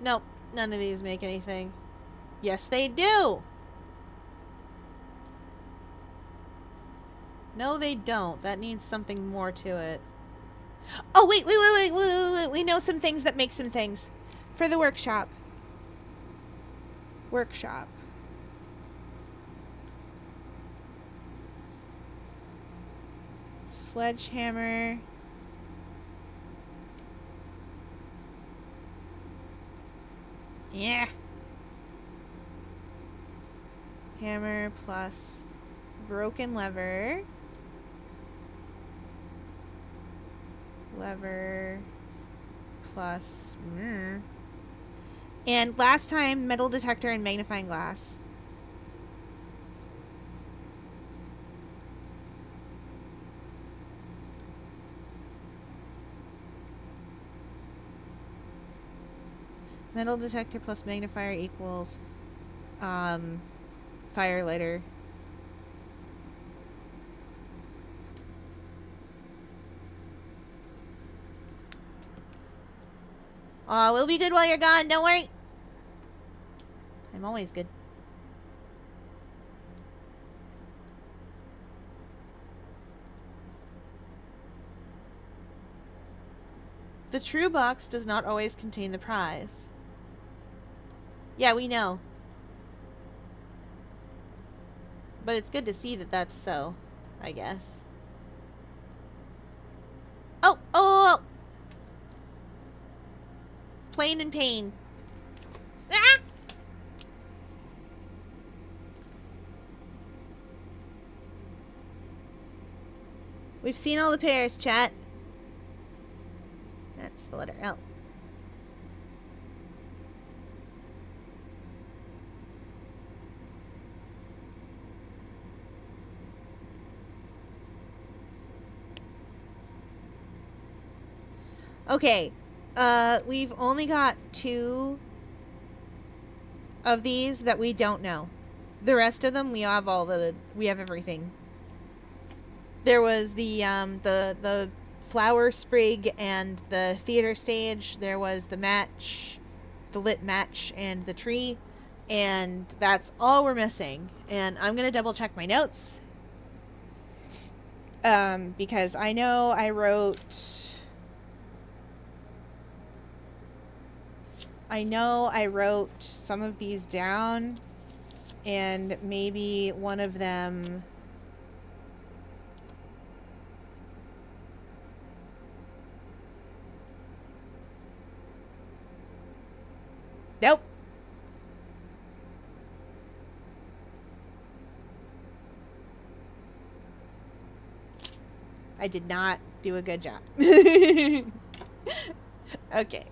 Nope, none of these make anything. Yes, they do! No, they don't. That needs something more to it. Oh, wait. We know some things that make some things. For the workshop. Workshop. Sledgehammer. Yeah. Hammer plus broken lever. Lever plus... And last time, metal detector and magnifying glass. Metal detector plus magnifier equals firelighter. Aw, we'll be good while you're gone, don't worry. I'm always good. The true box does not always contain the prize. Yeah, we know. But it's good to see that that's so, I guess. Oh! Plain and pain. Ah! We've seen all the pairs, chat. That's the letter L. Okay. We've only got 2 of these that we don't know. The rest of them, we have we have everything. There was the flower sprig and the theater stage. There was the match, the lit match, and the tree. And that's all we're missing. And I'm going to double check my notes. Because I know I wrote some of these down, and maybe one of them... Nope. I did not do a good job. Okay.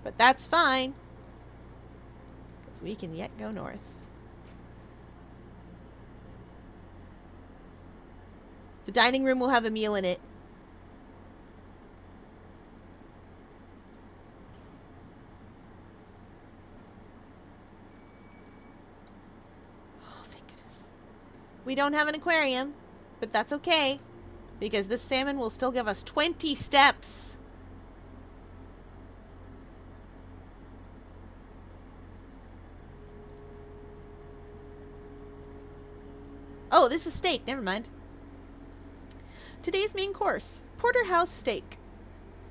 But that's fine, because we can yet go north. The dining room will have a meal in it. Oh, thank goodness. We don't have an aquarium, but that's okay, because this salmon will still give us 20 steps. Oh, this is steak. Never mind. Today's main course, porterhouse steak.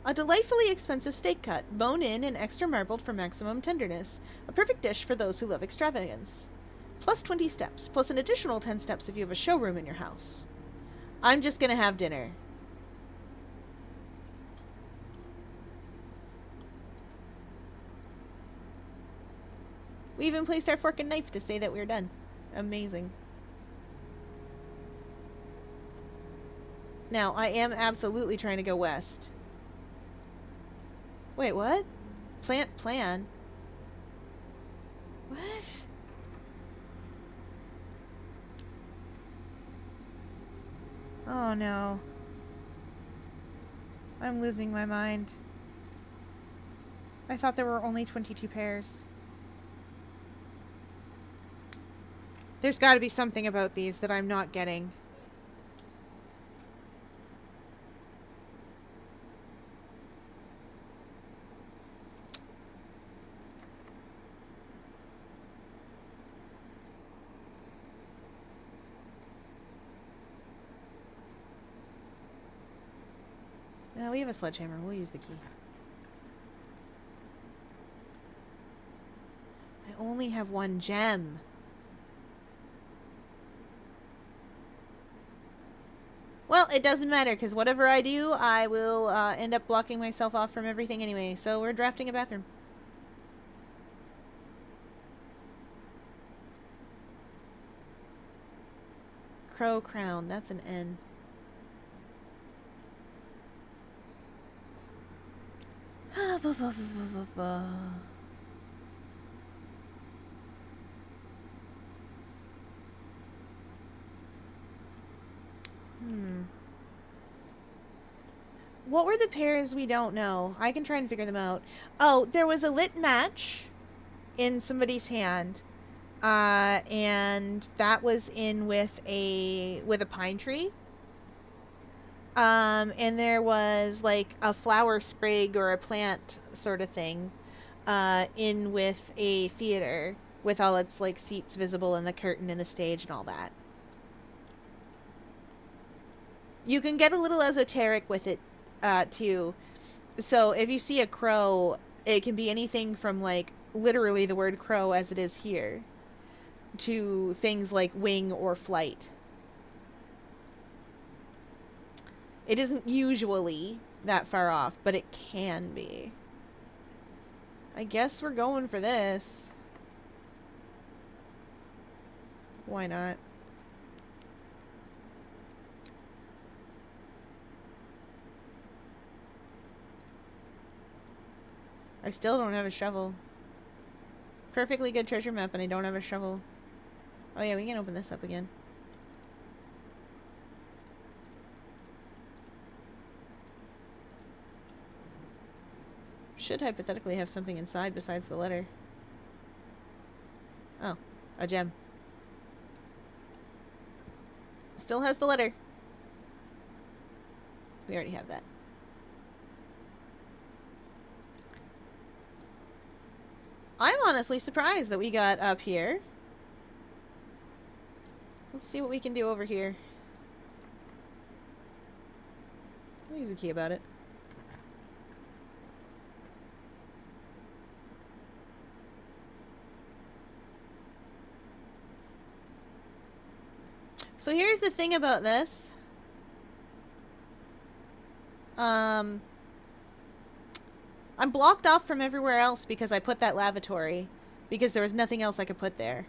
A delightfully expensive steak cut, bone-in and extra marbled for maximum tenderness. A perfect dish for those who love extravagance. Plus 20 steps, plus an additional 10 steps if you have a showroom in your house. I'm just gonna have dinner. We even placed our fork and knife to say that we're done. Amazing. Now, I am absolutely trying to go west. Wait, what? Plant plan? What? Oh no. I'm losing my mind. I thought there were only 22 pairs. There's got to be something about these that I'm not getting. We have a sledgehammer. We'll use the key. I only have one gem. Well, it doesn't matter, because whatever I do, I will end up blocking myself off from everything anyway. So we're drafting a bathroom. Crow crown. That's an N. What were the pairs we don't know? I can try and figure them out. Oh, there was a lit match in somebody's hand. And that was in with a pine tree. And there was like a flower sprig or a plant sort of thing in with a theater with all its like seats visible and the curtain and the stage and all that. You can get a little esoteric with it too. So if you see a crow, it can be anything from like literally the word crow as it is here to things like wing or flight. It isn't usually that far off, but it can be. I guess we're going for this. Why not? I still don't have a shovel. Perfectly good treasure map, and I don't have a shovel. Oh yeah, we can open this up again. Should hypothetically have something inside besides the letter. Oh, a gem. Still has the letter. We already have that. I'm honestly surprised that we got up here. Let's see what we can do over here. I'll use a key about it. So here's the thing about this. I'm blocked off from everywhere else because I put that lavatory. Because there was nothing else I could put there.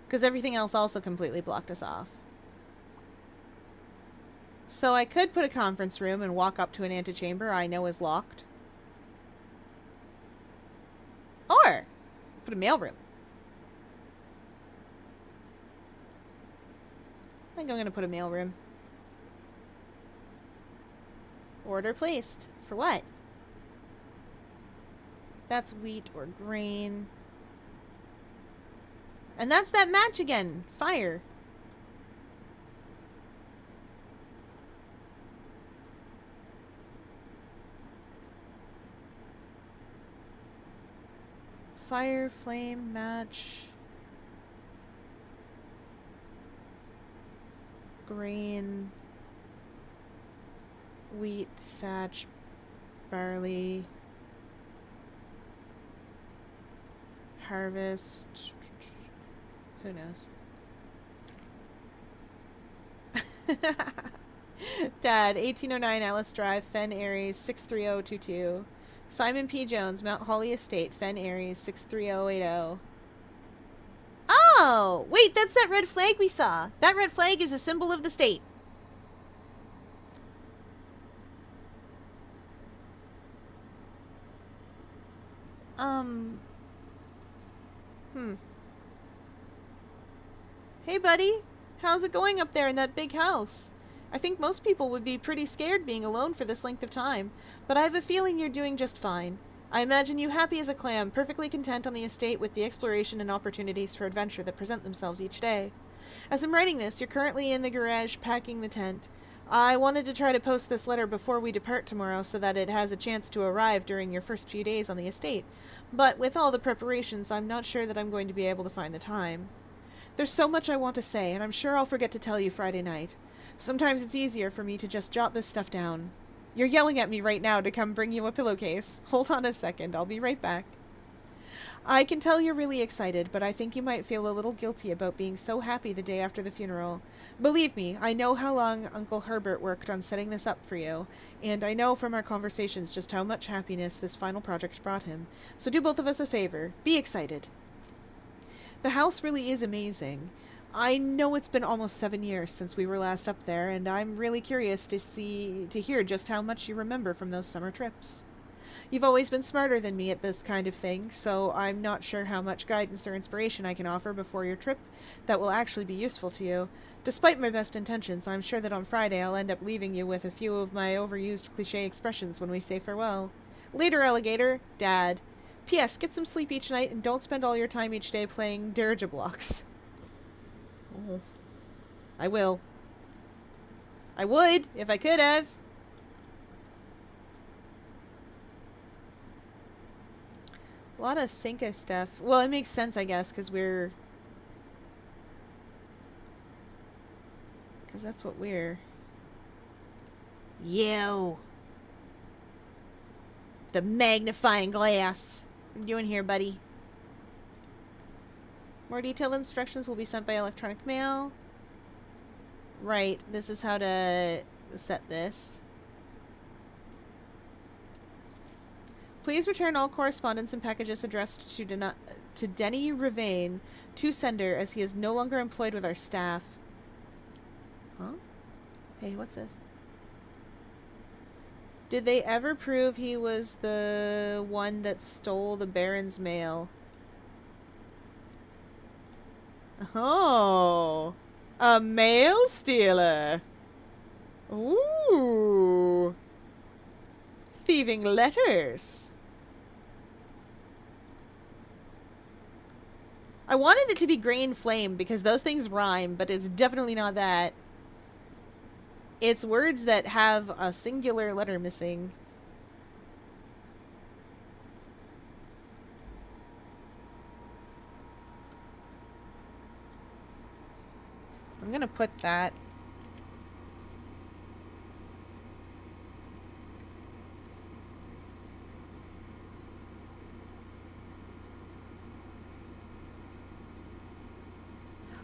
Because everything else also completely blocked us off. So I could put a conference room and walk up to an antechamber I know is locked. Or put a mailroom. I think I'm going to put a mailroom. Order placed. For what? That's wheat or grain. And that's that match again. Fire. Fire, flame, match. Grain. Wheat, thatch, barley. Harvest. Who knows? Dad, 1809 Alice Drive, Fen Aries, 63022. Simon P. Jones, Mount Holly Estate, Fen Aries, 63080. Oh! Wait, that's that red flag we saw. That red flag is a symbol of the state. Hey, buddy. How's it going up there in that big house? I think most people would be pretty scared being alone for this length of time, but I have a feeling you're doing just fine. I imagine you happy as a clam, perfectly content on the estate with the exploration and opportunities for adventure that present themselves each day. As I'm writing this, you're currently in the garage packing the tent. I wanted to try to post this letter before we depart tomorrow so that it has a chance to arrive during your first few days on the estate, but with all the preparations, I'm not sure that I'm going to be able to find the time. There's so much I want to say, and I'm sure I'll forget to tell you Friday night. Sometimes it's easier for me to just jot this stuff down. You're yelling at me right now to come bring you a pillowcase. Hold on a second, I'll be right back. I can tell you're really excited, but I think you might feel a little guilty about being so happy the day after the funeral. Believe me, I know how long Uncle Herbert worked on setting this up for you, and I know from our conversations just how much happiness this final project brought him. So do both of us a favor. Be excited. The house really is amazing. I know it's been almost 7 years since we were last up there, and I'm really curious to hear just how much you remember from those summer trips. You've always been smarter than me at this kind of thing, so I'm not sure how much guidance or inspiration I can offer before your trip that will actually be useful to you. Despite my best intentions, I'm sure that on Friday I'll end up leaving you with a few of my overused cliché expressions when we say farewell. Later, alligator. Dad. P.S. Get some sleep each night and don't spend all your time each day playing Dirigiblocks. Oh. I will. I would, if I could have. A lot of Senka stuff. Well, it makes sense, I guess, because we're... Because that's what we're... Yo! The magnifying glass. What are you doing here, buddy? More detailed instructions will be sent by electronic mail. Right, this is how to set this. Please return all correspondence and packages addressed to Denny Ravain to sender, as he is no longer employed with our staff. Huh? Hey, what's this? Did they ever prove he was the one that stole the Baron's mail? Oh, a mail stealer. Ooh. Thieving letters. I wanted it to be Grain Flame because those things rhyme, but it's definitely not that. It's words that have a singular letter missing. I'm gonna put that.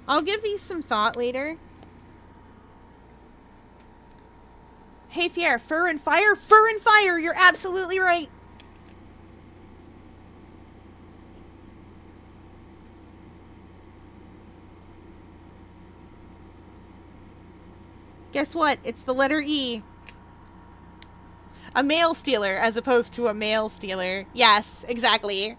I'll give these some thought later. Hey, Fier, fur and fire? Fur and fire! You're absolutely right! Guess what? It's the letter E. A mail stealer as opposed to a male stealer. Yes, exactly.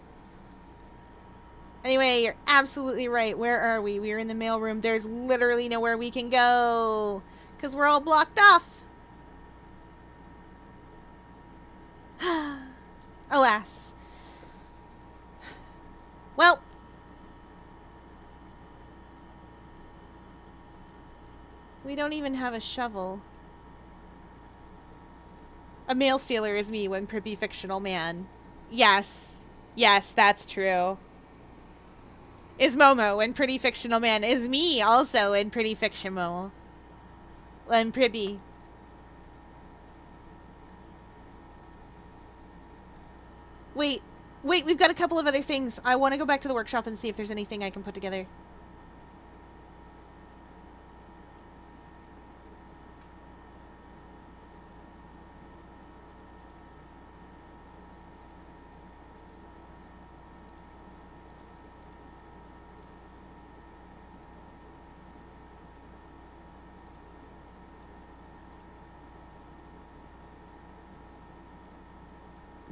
Anyway, you're absolutely right. Where are we? We're in the mailroom. There's literally nowhere we can go. Because we're all blocked off. Alas. Well. We don't even have a shovel. A mail stealer is me when Prippy fictional man. Yes. Yes, that's true. Is Momo when Pretty Fictional Man. Is me also in Pretty Fictional. When Pribby. Wait, we've got a couple of other things. I want to go back to the workshop and see if there's anything I can put together.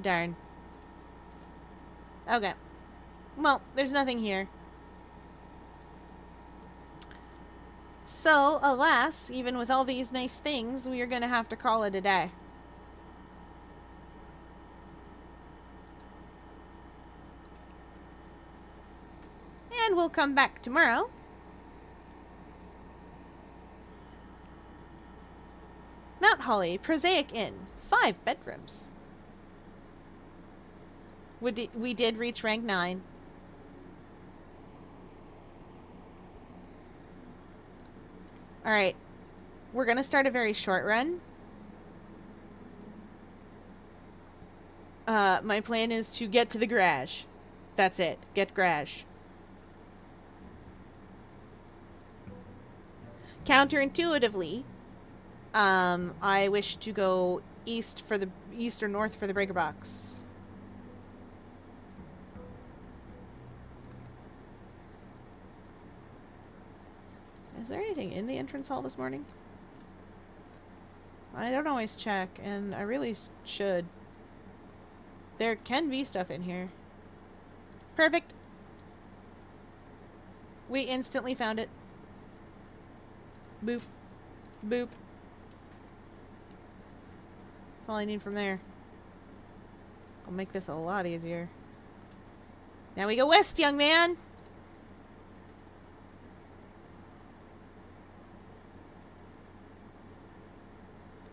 Darn. Okay. Well, there's nothing here. So, alas, even with all these nice things, we are going to have to call it a day. And we'll come back tomorrow. Mount Holly, Prosaic Inn, 5 bedrooms. We did reach rank 9. Alright. We're going to start a very short run. My plan is to get to the garage. That's it. Get garage. Counterintuitively, I wish to go east or north for the breaker box. Is there anything in the entrance hall this morning? I don't always check, and I really should. There can be stuff in here. Perfect. We instantly found it. Boop. Boop. That's all I need from there. I'll make this a lot easier. Now we go west, young man!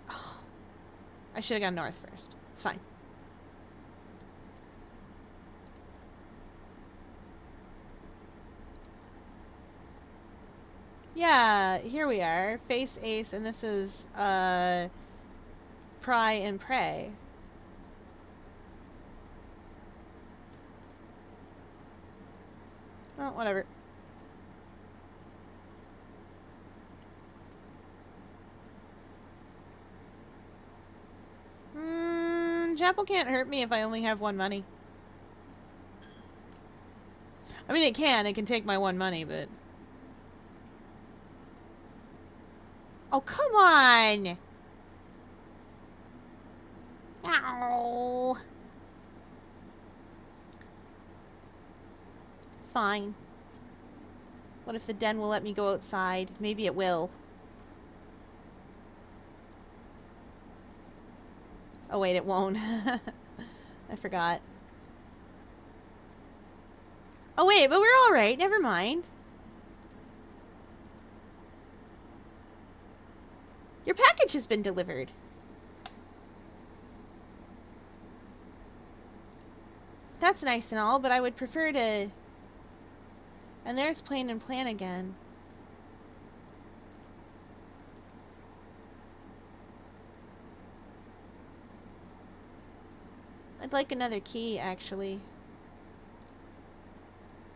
Oh, I should have gone north first. It's fine. Yeah, here we are. Face Ace, and this is, Pry and Pray. Oh, whatever. Chapel can't hurt me if I only have 1 money. I mean, it can take my 1 money, but... Oh, come on! Ow! Fine. What if the den will let me go outside? Maybe it will. Oh wait, it won't. I forgot. Oh wait, but we're alright, never mind. Your package has been delivered. That's nice and all, but I would prefer to... And there's Plain and Plan again. I'd like another key, actually.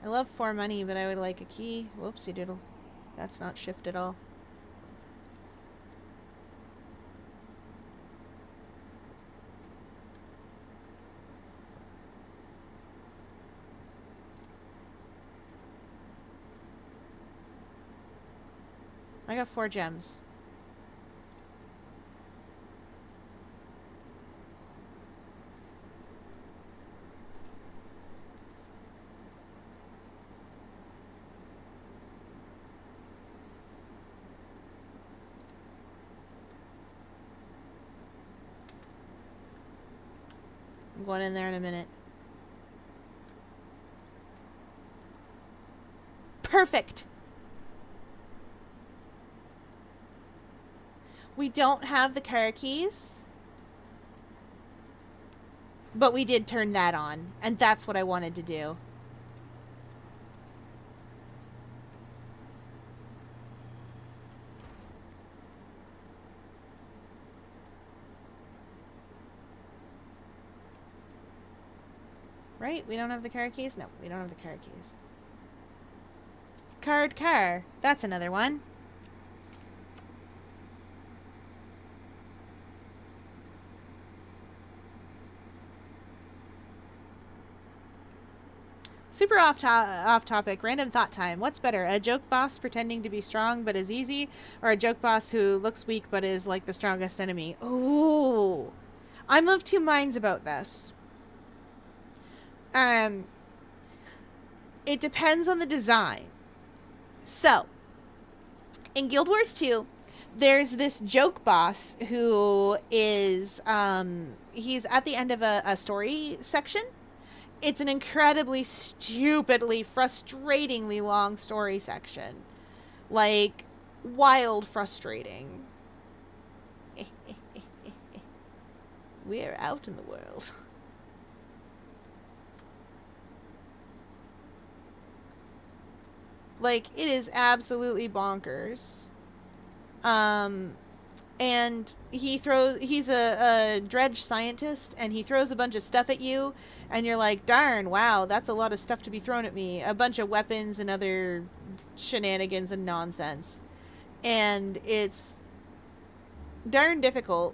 I love 4 money, but I would like a key. Whoopsie doodle. That's not shift at all. I got 4 gems. I'm going in there in a minute. Perfect! We don't have the car keys. But we did turn that on. And that's what I wanted to do. Right? We don't have the car keys? No, we don't have the car keys. Card car. That's another one. Super off topic, random thought time. What's better, a joke boss pretending to be strong but is easy, or a joke boss who looks weak but is like the strongest enemy? Ooh. I'm of 2 minds about this. It depends on the design. So, In Guild Wars 2, there's this joke boss who is, he's at the end of a story section. It's an incredibly, stupidly, frustratingly long story section. Like, wild frustrating. We're out in the world. Like, it is absolutely bonkers. And he's a dredge scientist, and he throws a bunch of stuff at you, and you're like, darn, wow, that's a lot of stuff to be thrown at me. A bunch of weapons and other shenanigans and nonsense. And it's darn difficult.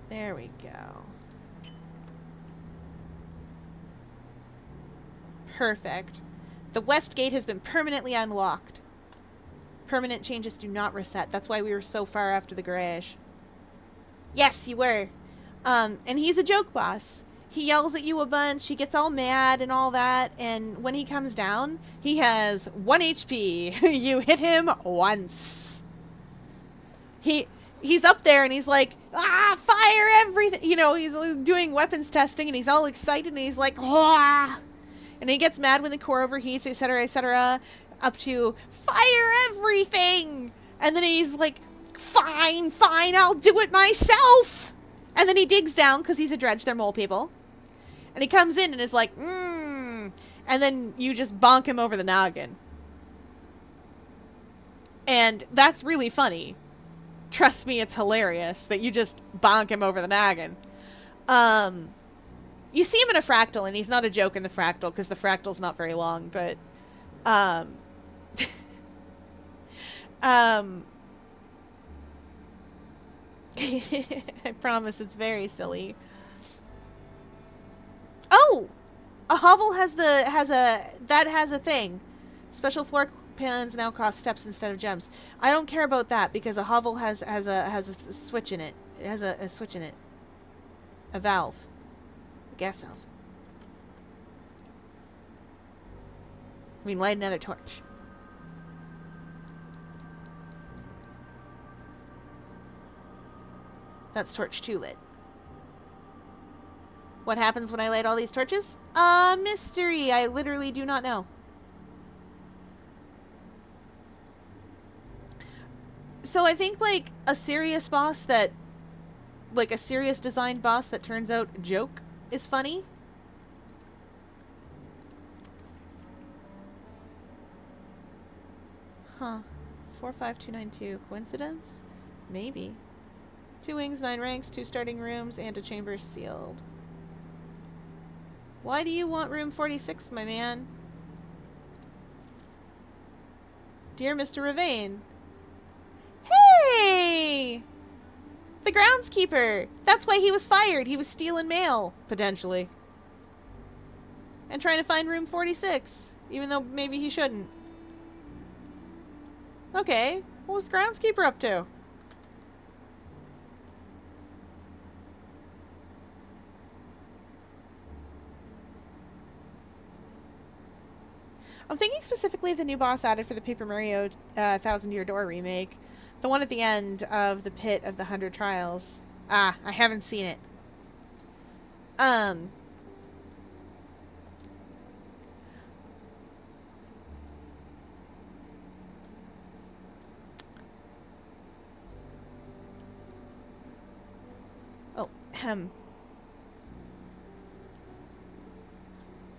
There we go. Perfect. The west gate has been permanently unlocked. Permanent changes do not reset. That's why we were so far after the garage. Yes, you were. And he's a joke boss. He yells at you a bunch, he gets all mad and all that, and when he comes down, he has 1 HP. You hit him once. He's up there and he's like, fire everything. You know, he's doing weapons testing and he's all excited and he's like, ah. And he gets mad when the core overheats, etc., etc., up to fire everything. And then he's like, fine, I'll do it myself. And then he digs down because he's a dredge, they're mole people. And he comes in and is like, And then you just bonk him over the noggin. And that's really funny. Trust me, it's hilarious that you just bonk him over the noggin. You see him in a fractal, and he's not a joke in the fractal, because the fractal's not very long, but, I promise it's very silly. Oh! A hovel has a thing. Special floor plans now cost steps instead of gems. I don't care about that, because a hovel has a switch in it. It has a switch in it. A valve. Gas valve. We can light another torch. That's torch 2 lit. What happens when I light all these torches? Mystery. I literally do not know. So I think, like, a serious boss that... Like, a serious designed boss that turns out a joke is funny. Huh. 45292. Coincidence? Maybe. 2 wings, 9 ranks, 2 starting rooms, and a chamber sealed. Why do you want room 46, my man? Dear Mr. Ravane. Hey! The groundskeeper! That's why he was fired. He was stealing mail, potentially. And trying to find room 46, even though maybe he shouldn't. Okay, what was the groundskeeper up to? I'm thinking specifically of the new boss added for the Paper Mario 1000 Year Door remake. The one at the end of the pit of the 100 Trials. I haven't seen it.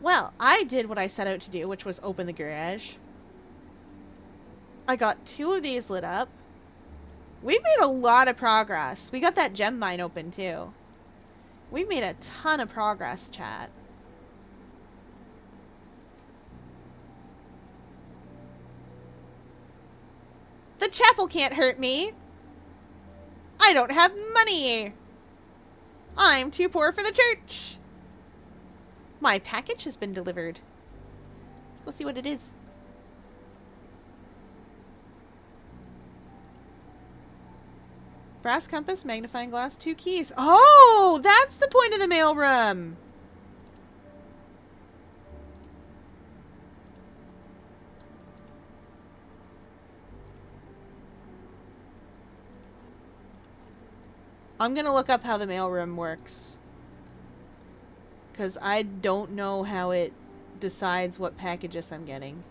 Well, I did what I set out to do, which was open the garage. I got 2 of these lit up. We've made a lot of progress. We got that gem mine open, too. We've made a ton of progress, chat. The chapel can't hurt me. I don't have money. I'm too poor for the church. My package has been delivered. Let's go see what it is. Brass compass, magnifying glass, 2 keys. Oh, that's the point of the mailroom. I'm gonna look up how the mailroom works. Because I don't know how it decides what packages I'm getting.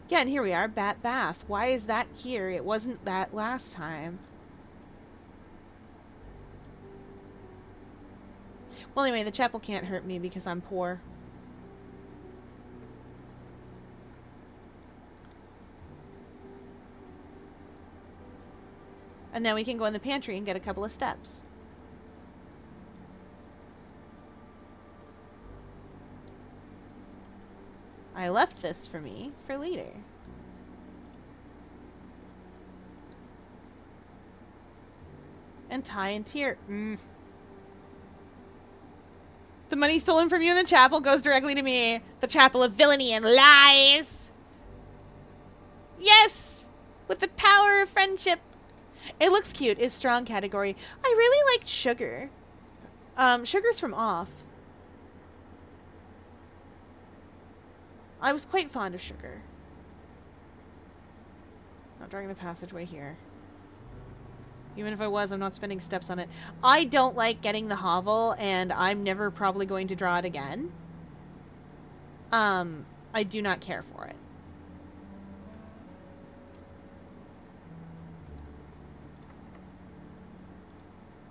Yeah, and here we are, Bat Bath. Why is that here? It wasn't that last time. Well, anyway, the chapel can't hurt me because I'm poor. And now we can go in the pantry and get a couple of steps. I left this for me for later. And tie and tear. The money stolen from you in the chapel goes directly to me. The chapel of villainy and lies. Yes! With the power of friendship. It looks cute. Is strong category. I really liked Sugar. Sugar's from Off. I was quite fond of Sugar. Not drawing the passageway here. Even if I was, I'm not spending steps on it. I don't like getting the hovel, and I'm never probably going to draw it again. I do not care for it.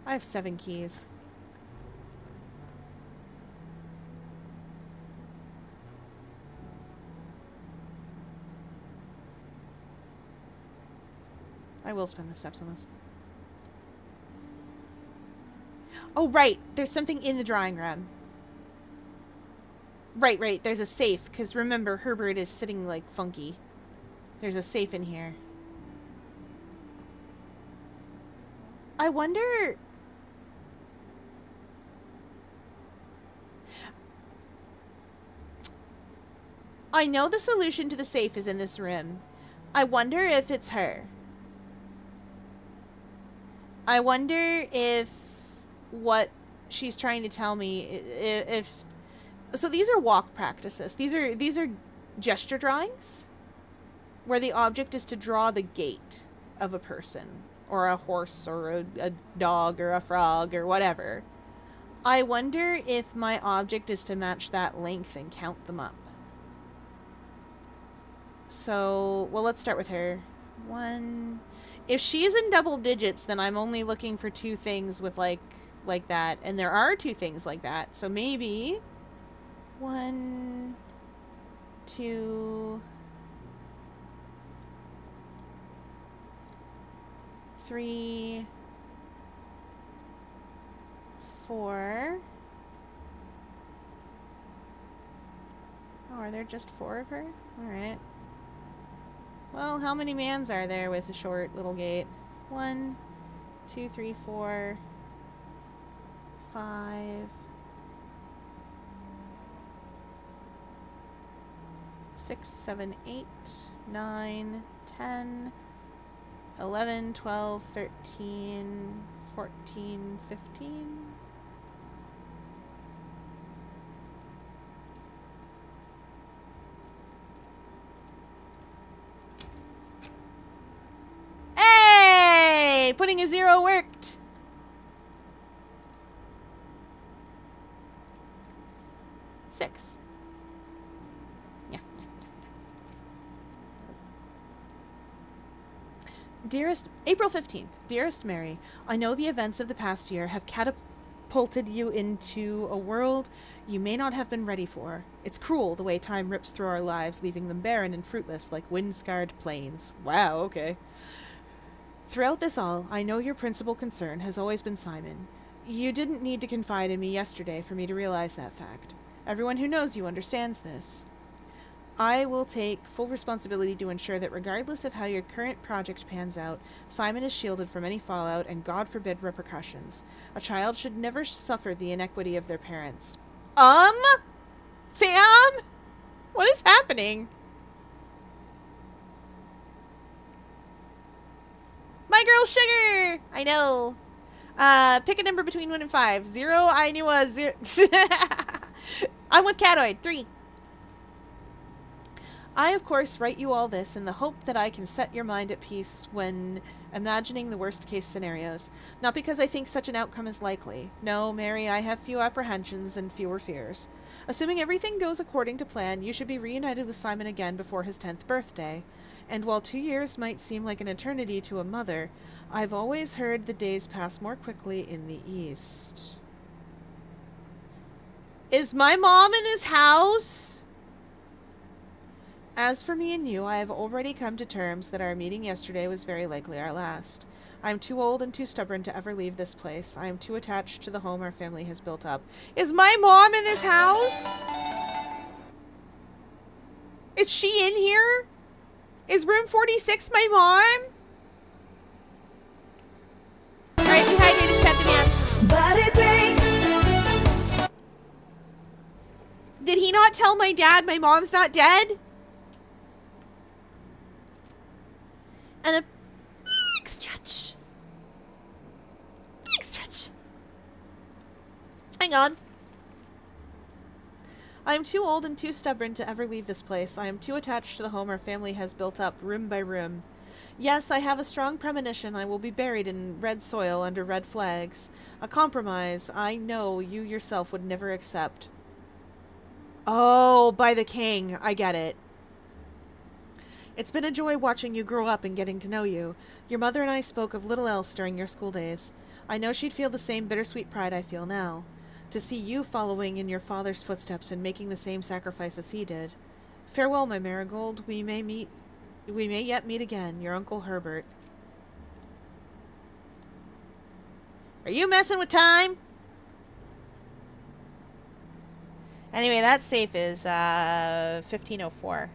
I have 7 keys. I will spend the steps on this. Oh, right. There's something in the drawing room. Right. There's a safe. Because remember, Herbert is sitting, like, funky. There's a safe in here. I wonder... I know the solution to the safe is in this room. I wonder if it's her. I wonder if what she's trying to tell me, if so these are walk practices. These are gesture drawings where the object is to draw the gait of a person or a horse or a dog or a frog or whatever. I wonder if my object is to match that length and count them up. So, well, let's start with her. 1. If she's in double digits, then I'm only looking for 2 things with like that. And there are 2 things like that. So maybe 1, 2, 3, 4. Oh, are there just 4 of her? Alright. Well, how many mans are there with a short little gate? 1, 2, 3, 4, 5, 6, 7, 8, 9, 10, 11, 12, 13, 14, 15. Putting a 0 worked. Six. Yeah. Dearest, April 15th. Dearest Mary, I know the events of the past year have catapulted you into a world you may not have been ready for. It's cruel the way time rips through our lives, leaving them barren and fruitless like wind-scarred plains. Wow, okay. Throughout this all, I know your principal concern has always been Simon. You didn't need to confide in me yesterday for me to realize that fact. Everyone who knows you understands this. I will take full responsibility to ensure that regardless of how your current project pans out, Simon is shielded from any fallout and God forbid repercussions. A child should never suffer the inequity of their parents. Fam? What is happening? My girl Sugar! I know. Pick a number between 1 and 5. 0, I knew was 0. I'm with Catoid. 3. I, of course, write you all this in the hope that I can set your mind at peace when imagining the worst case scenarios. Not because I think such an outcome is likely. No, Mary, I have few apprehensions and fewer fears. Assuming everything goes according to plan, you should be reunited with Simon again before his 10th birthday. And while 2 years might seem like an eternity to a mother, I've always heard the days pass more quickly in the East. Is my mom in this house? As for me and you, I have already come to terms that our meeting yesterday was very likely our last. I am too old and too stubborn to ever leave this place. I am too attached to the home our family has built up. Is my mom in this house? Is she in here? Is room 46 my mom? Alright, dehydrated step to dance. Body break. Did he not tell my dad my mom's not dead? And a big stretch. Big stretch. Hang on. I am too old and too stubborn to ever leave this place. I am too attached to the home our family has built up, room by room. Yes, I have a strong premonition I will be buried in red soil under red flags. A compromise I know you yourself would never accept. Oh, by the king. I get it. It's been a joy watching you grow up and getting to know you. Your mother and I spoke of little else during your school days. I know she'd feel the same bittersweet pride I feel now. To see you following in your father's footsteps and making the same sacrifices he did. Farewell, my Marigold. We may yet meet again. Your Uncle Herbert. Are you messing with time? Anyway, that safe is 1504.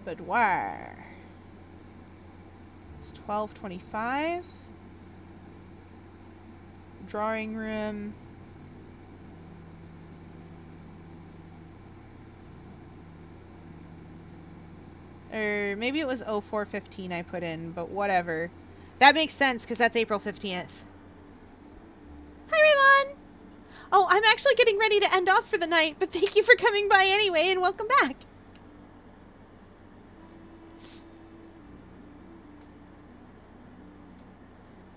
Boudoir. It's 1225. Drawing room. Or maybe it was 0415 I put in, but whatever. That makes sense because that's April 15th. Hi, everyone! Oh, I'm actually getting ready to end off for the night, but thank you for coming by anyway and welcome back.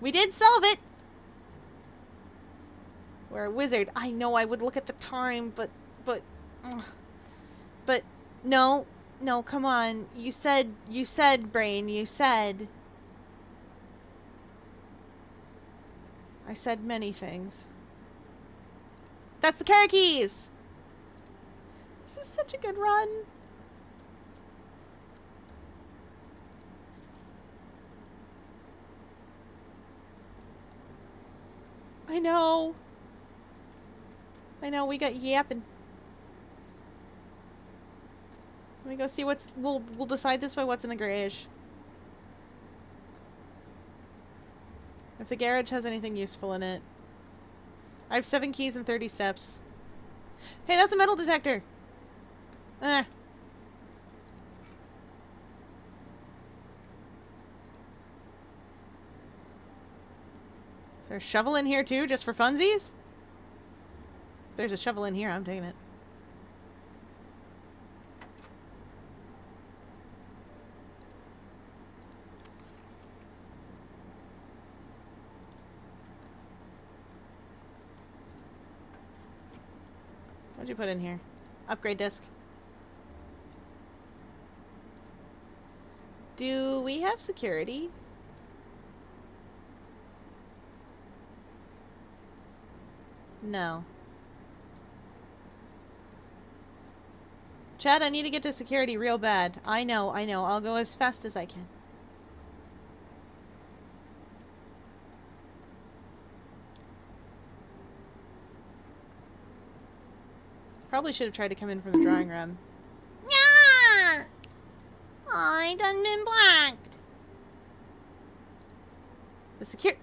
We did solve it! We're a wizard. I know I would look at the time, but, no, come on. You said, Brain, you said. I said many things. That's the car keys! This is such a good run. I know, we got yapping. Let me go see what's... We'll decide this by what's in the garage. If the garage has anything useful in it. I have 7 keys and 30 steps. Hey, that's a metal detector! Eh. Is there a shovel in here too, just for funsies? If there's a shovel in here, I'm taking it. What'd you put in here? Upgrade disc. Do we have security? No. Chad, I need to get to security real bad. I know. I'll go as fast as I can. Probably should have tried to come in from the drawing room. Yeah! I done been blacked.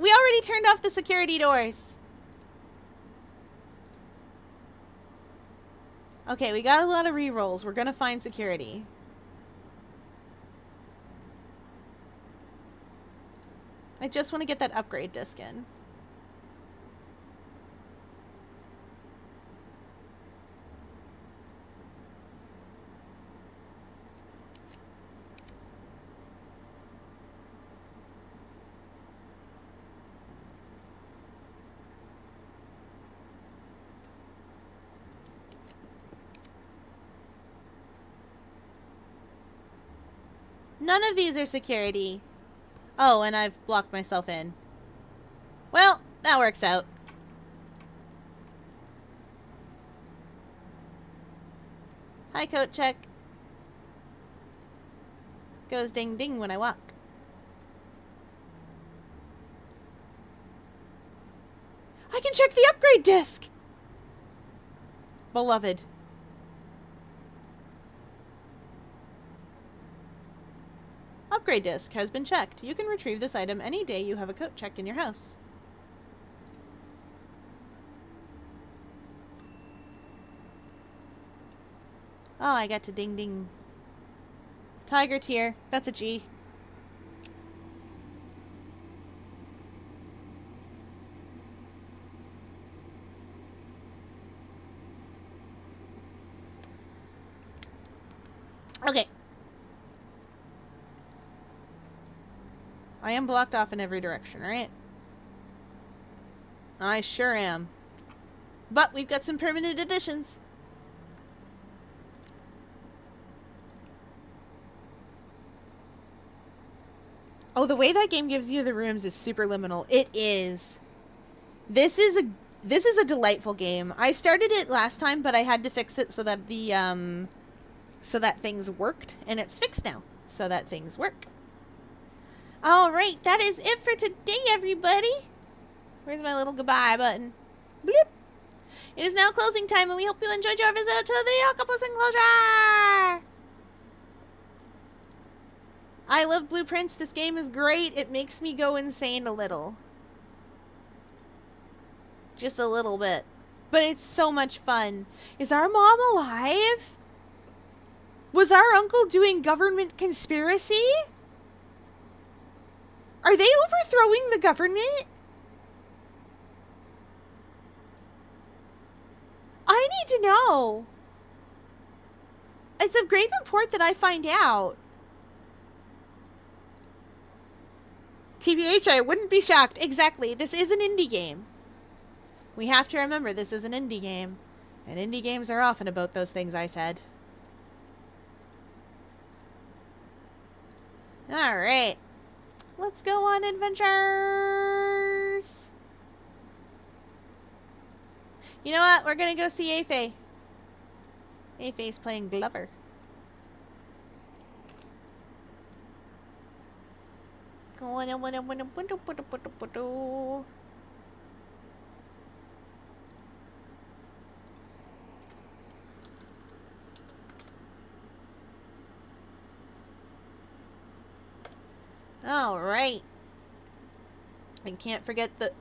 We already turned off the security doors. Okay, we got a lot of rerolls. We're gonna find security. I just want to get that upgrade disc in. None of these are security. Oh, and I've blocked myself in. Well, that works out. Hi, coat check. Goes ding ding when I walk. I can check the upgrade disc! Beloved. Upgrade disc has been checked. You can retrieve this item any day you have a coat check in your house. Oh, I got to ding ding. Tiger tier. That's a G. Okay. I am blocked off in every direction, right? I sure am. But we've got some permanent additions. Oh, the way that game gives you the rooms is super liminal. It is. This is a delightful game. I started it last time, but I had to fix it so that the so that things worked, and it's fixed now, so that things work. All right, that is it for today, everybody. Where's my little goodbye button? Bloop. It is now closing time, and we hope you enjoyed your visit to the Octopus Enclosure. I love Blueprints. This game is great. It makes me go insane a little. Just a little bit. But it's so much fun. Is our mom alive? Was our uncle doing government conspiracy? Are they overthrowing the government? I need to know. It's of grave import that I find out. TBH, I wouldn't be shocked. Exactly. This is an indie game. We have to remember this is an indie game. And indie games are often about those things I said. Alright. Let's go on adventures. You know what? We're gonna go see Afei. Afei's playing Glover. All right. I can't forget the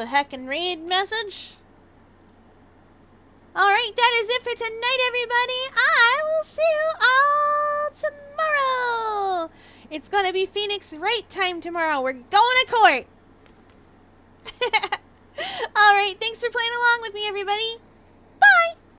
heckin' raid message. All right, that is it for tonight, everybody. I will see you all tomorrow. It's gonna be Phoenix Wright time tomorrow. We're going to court. All right, thanks for playing along with me, everybody.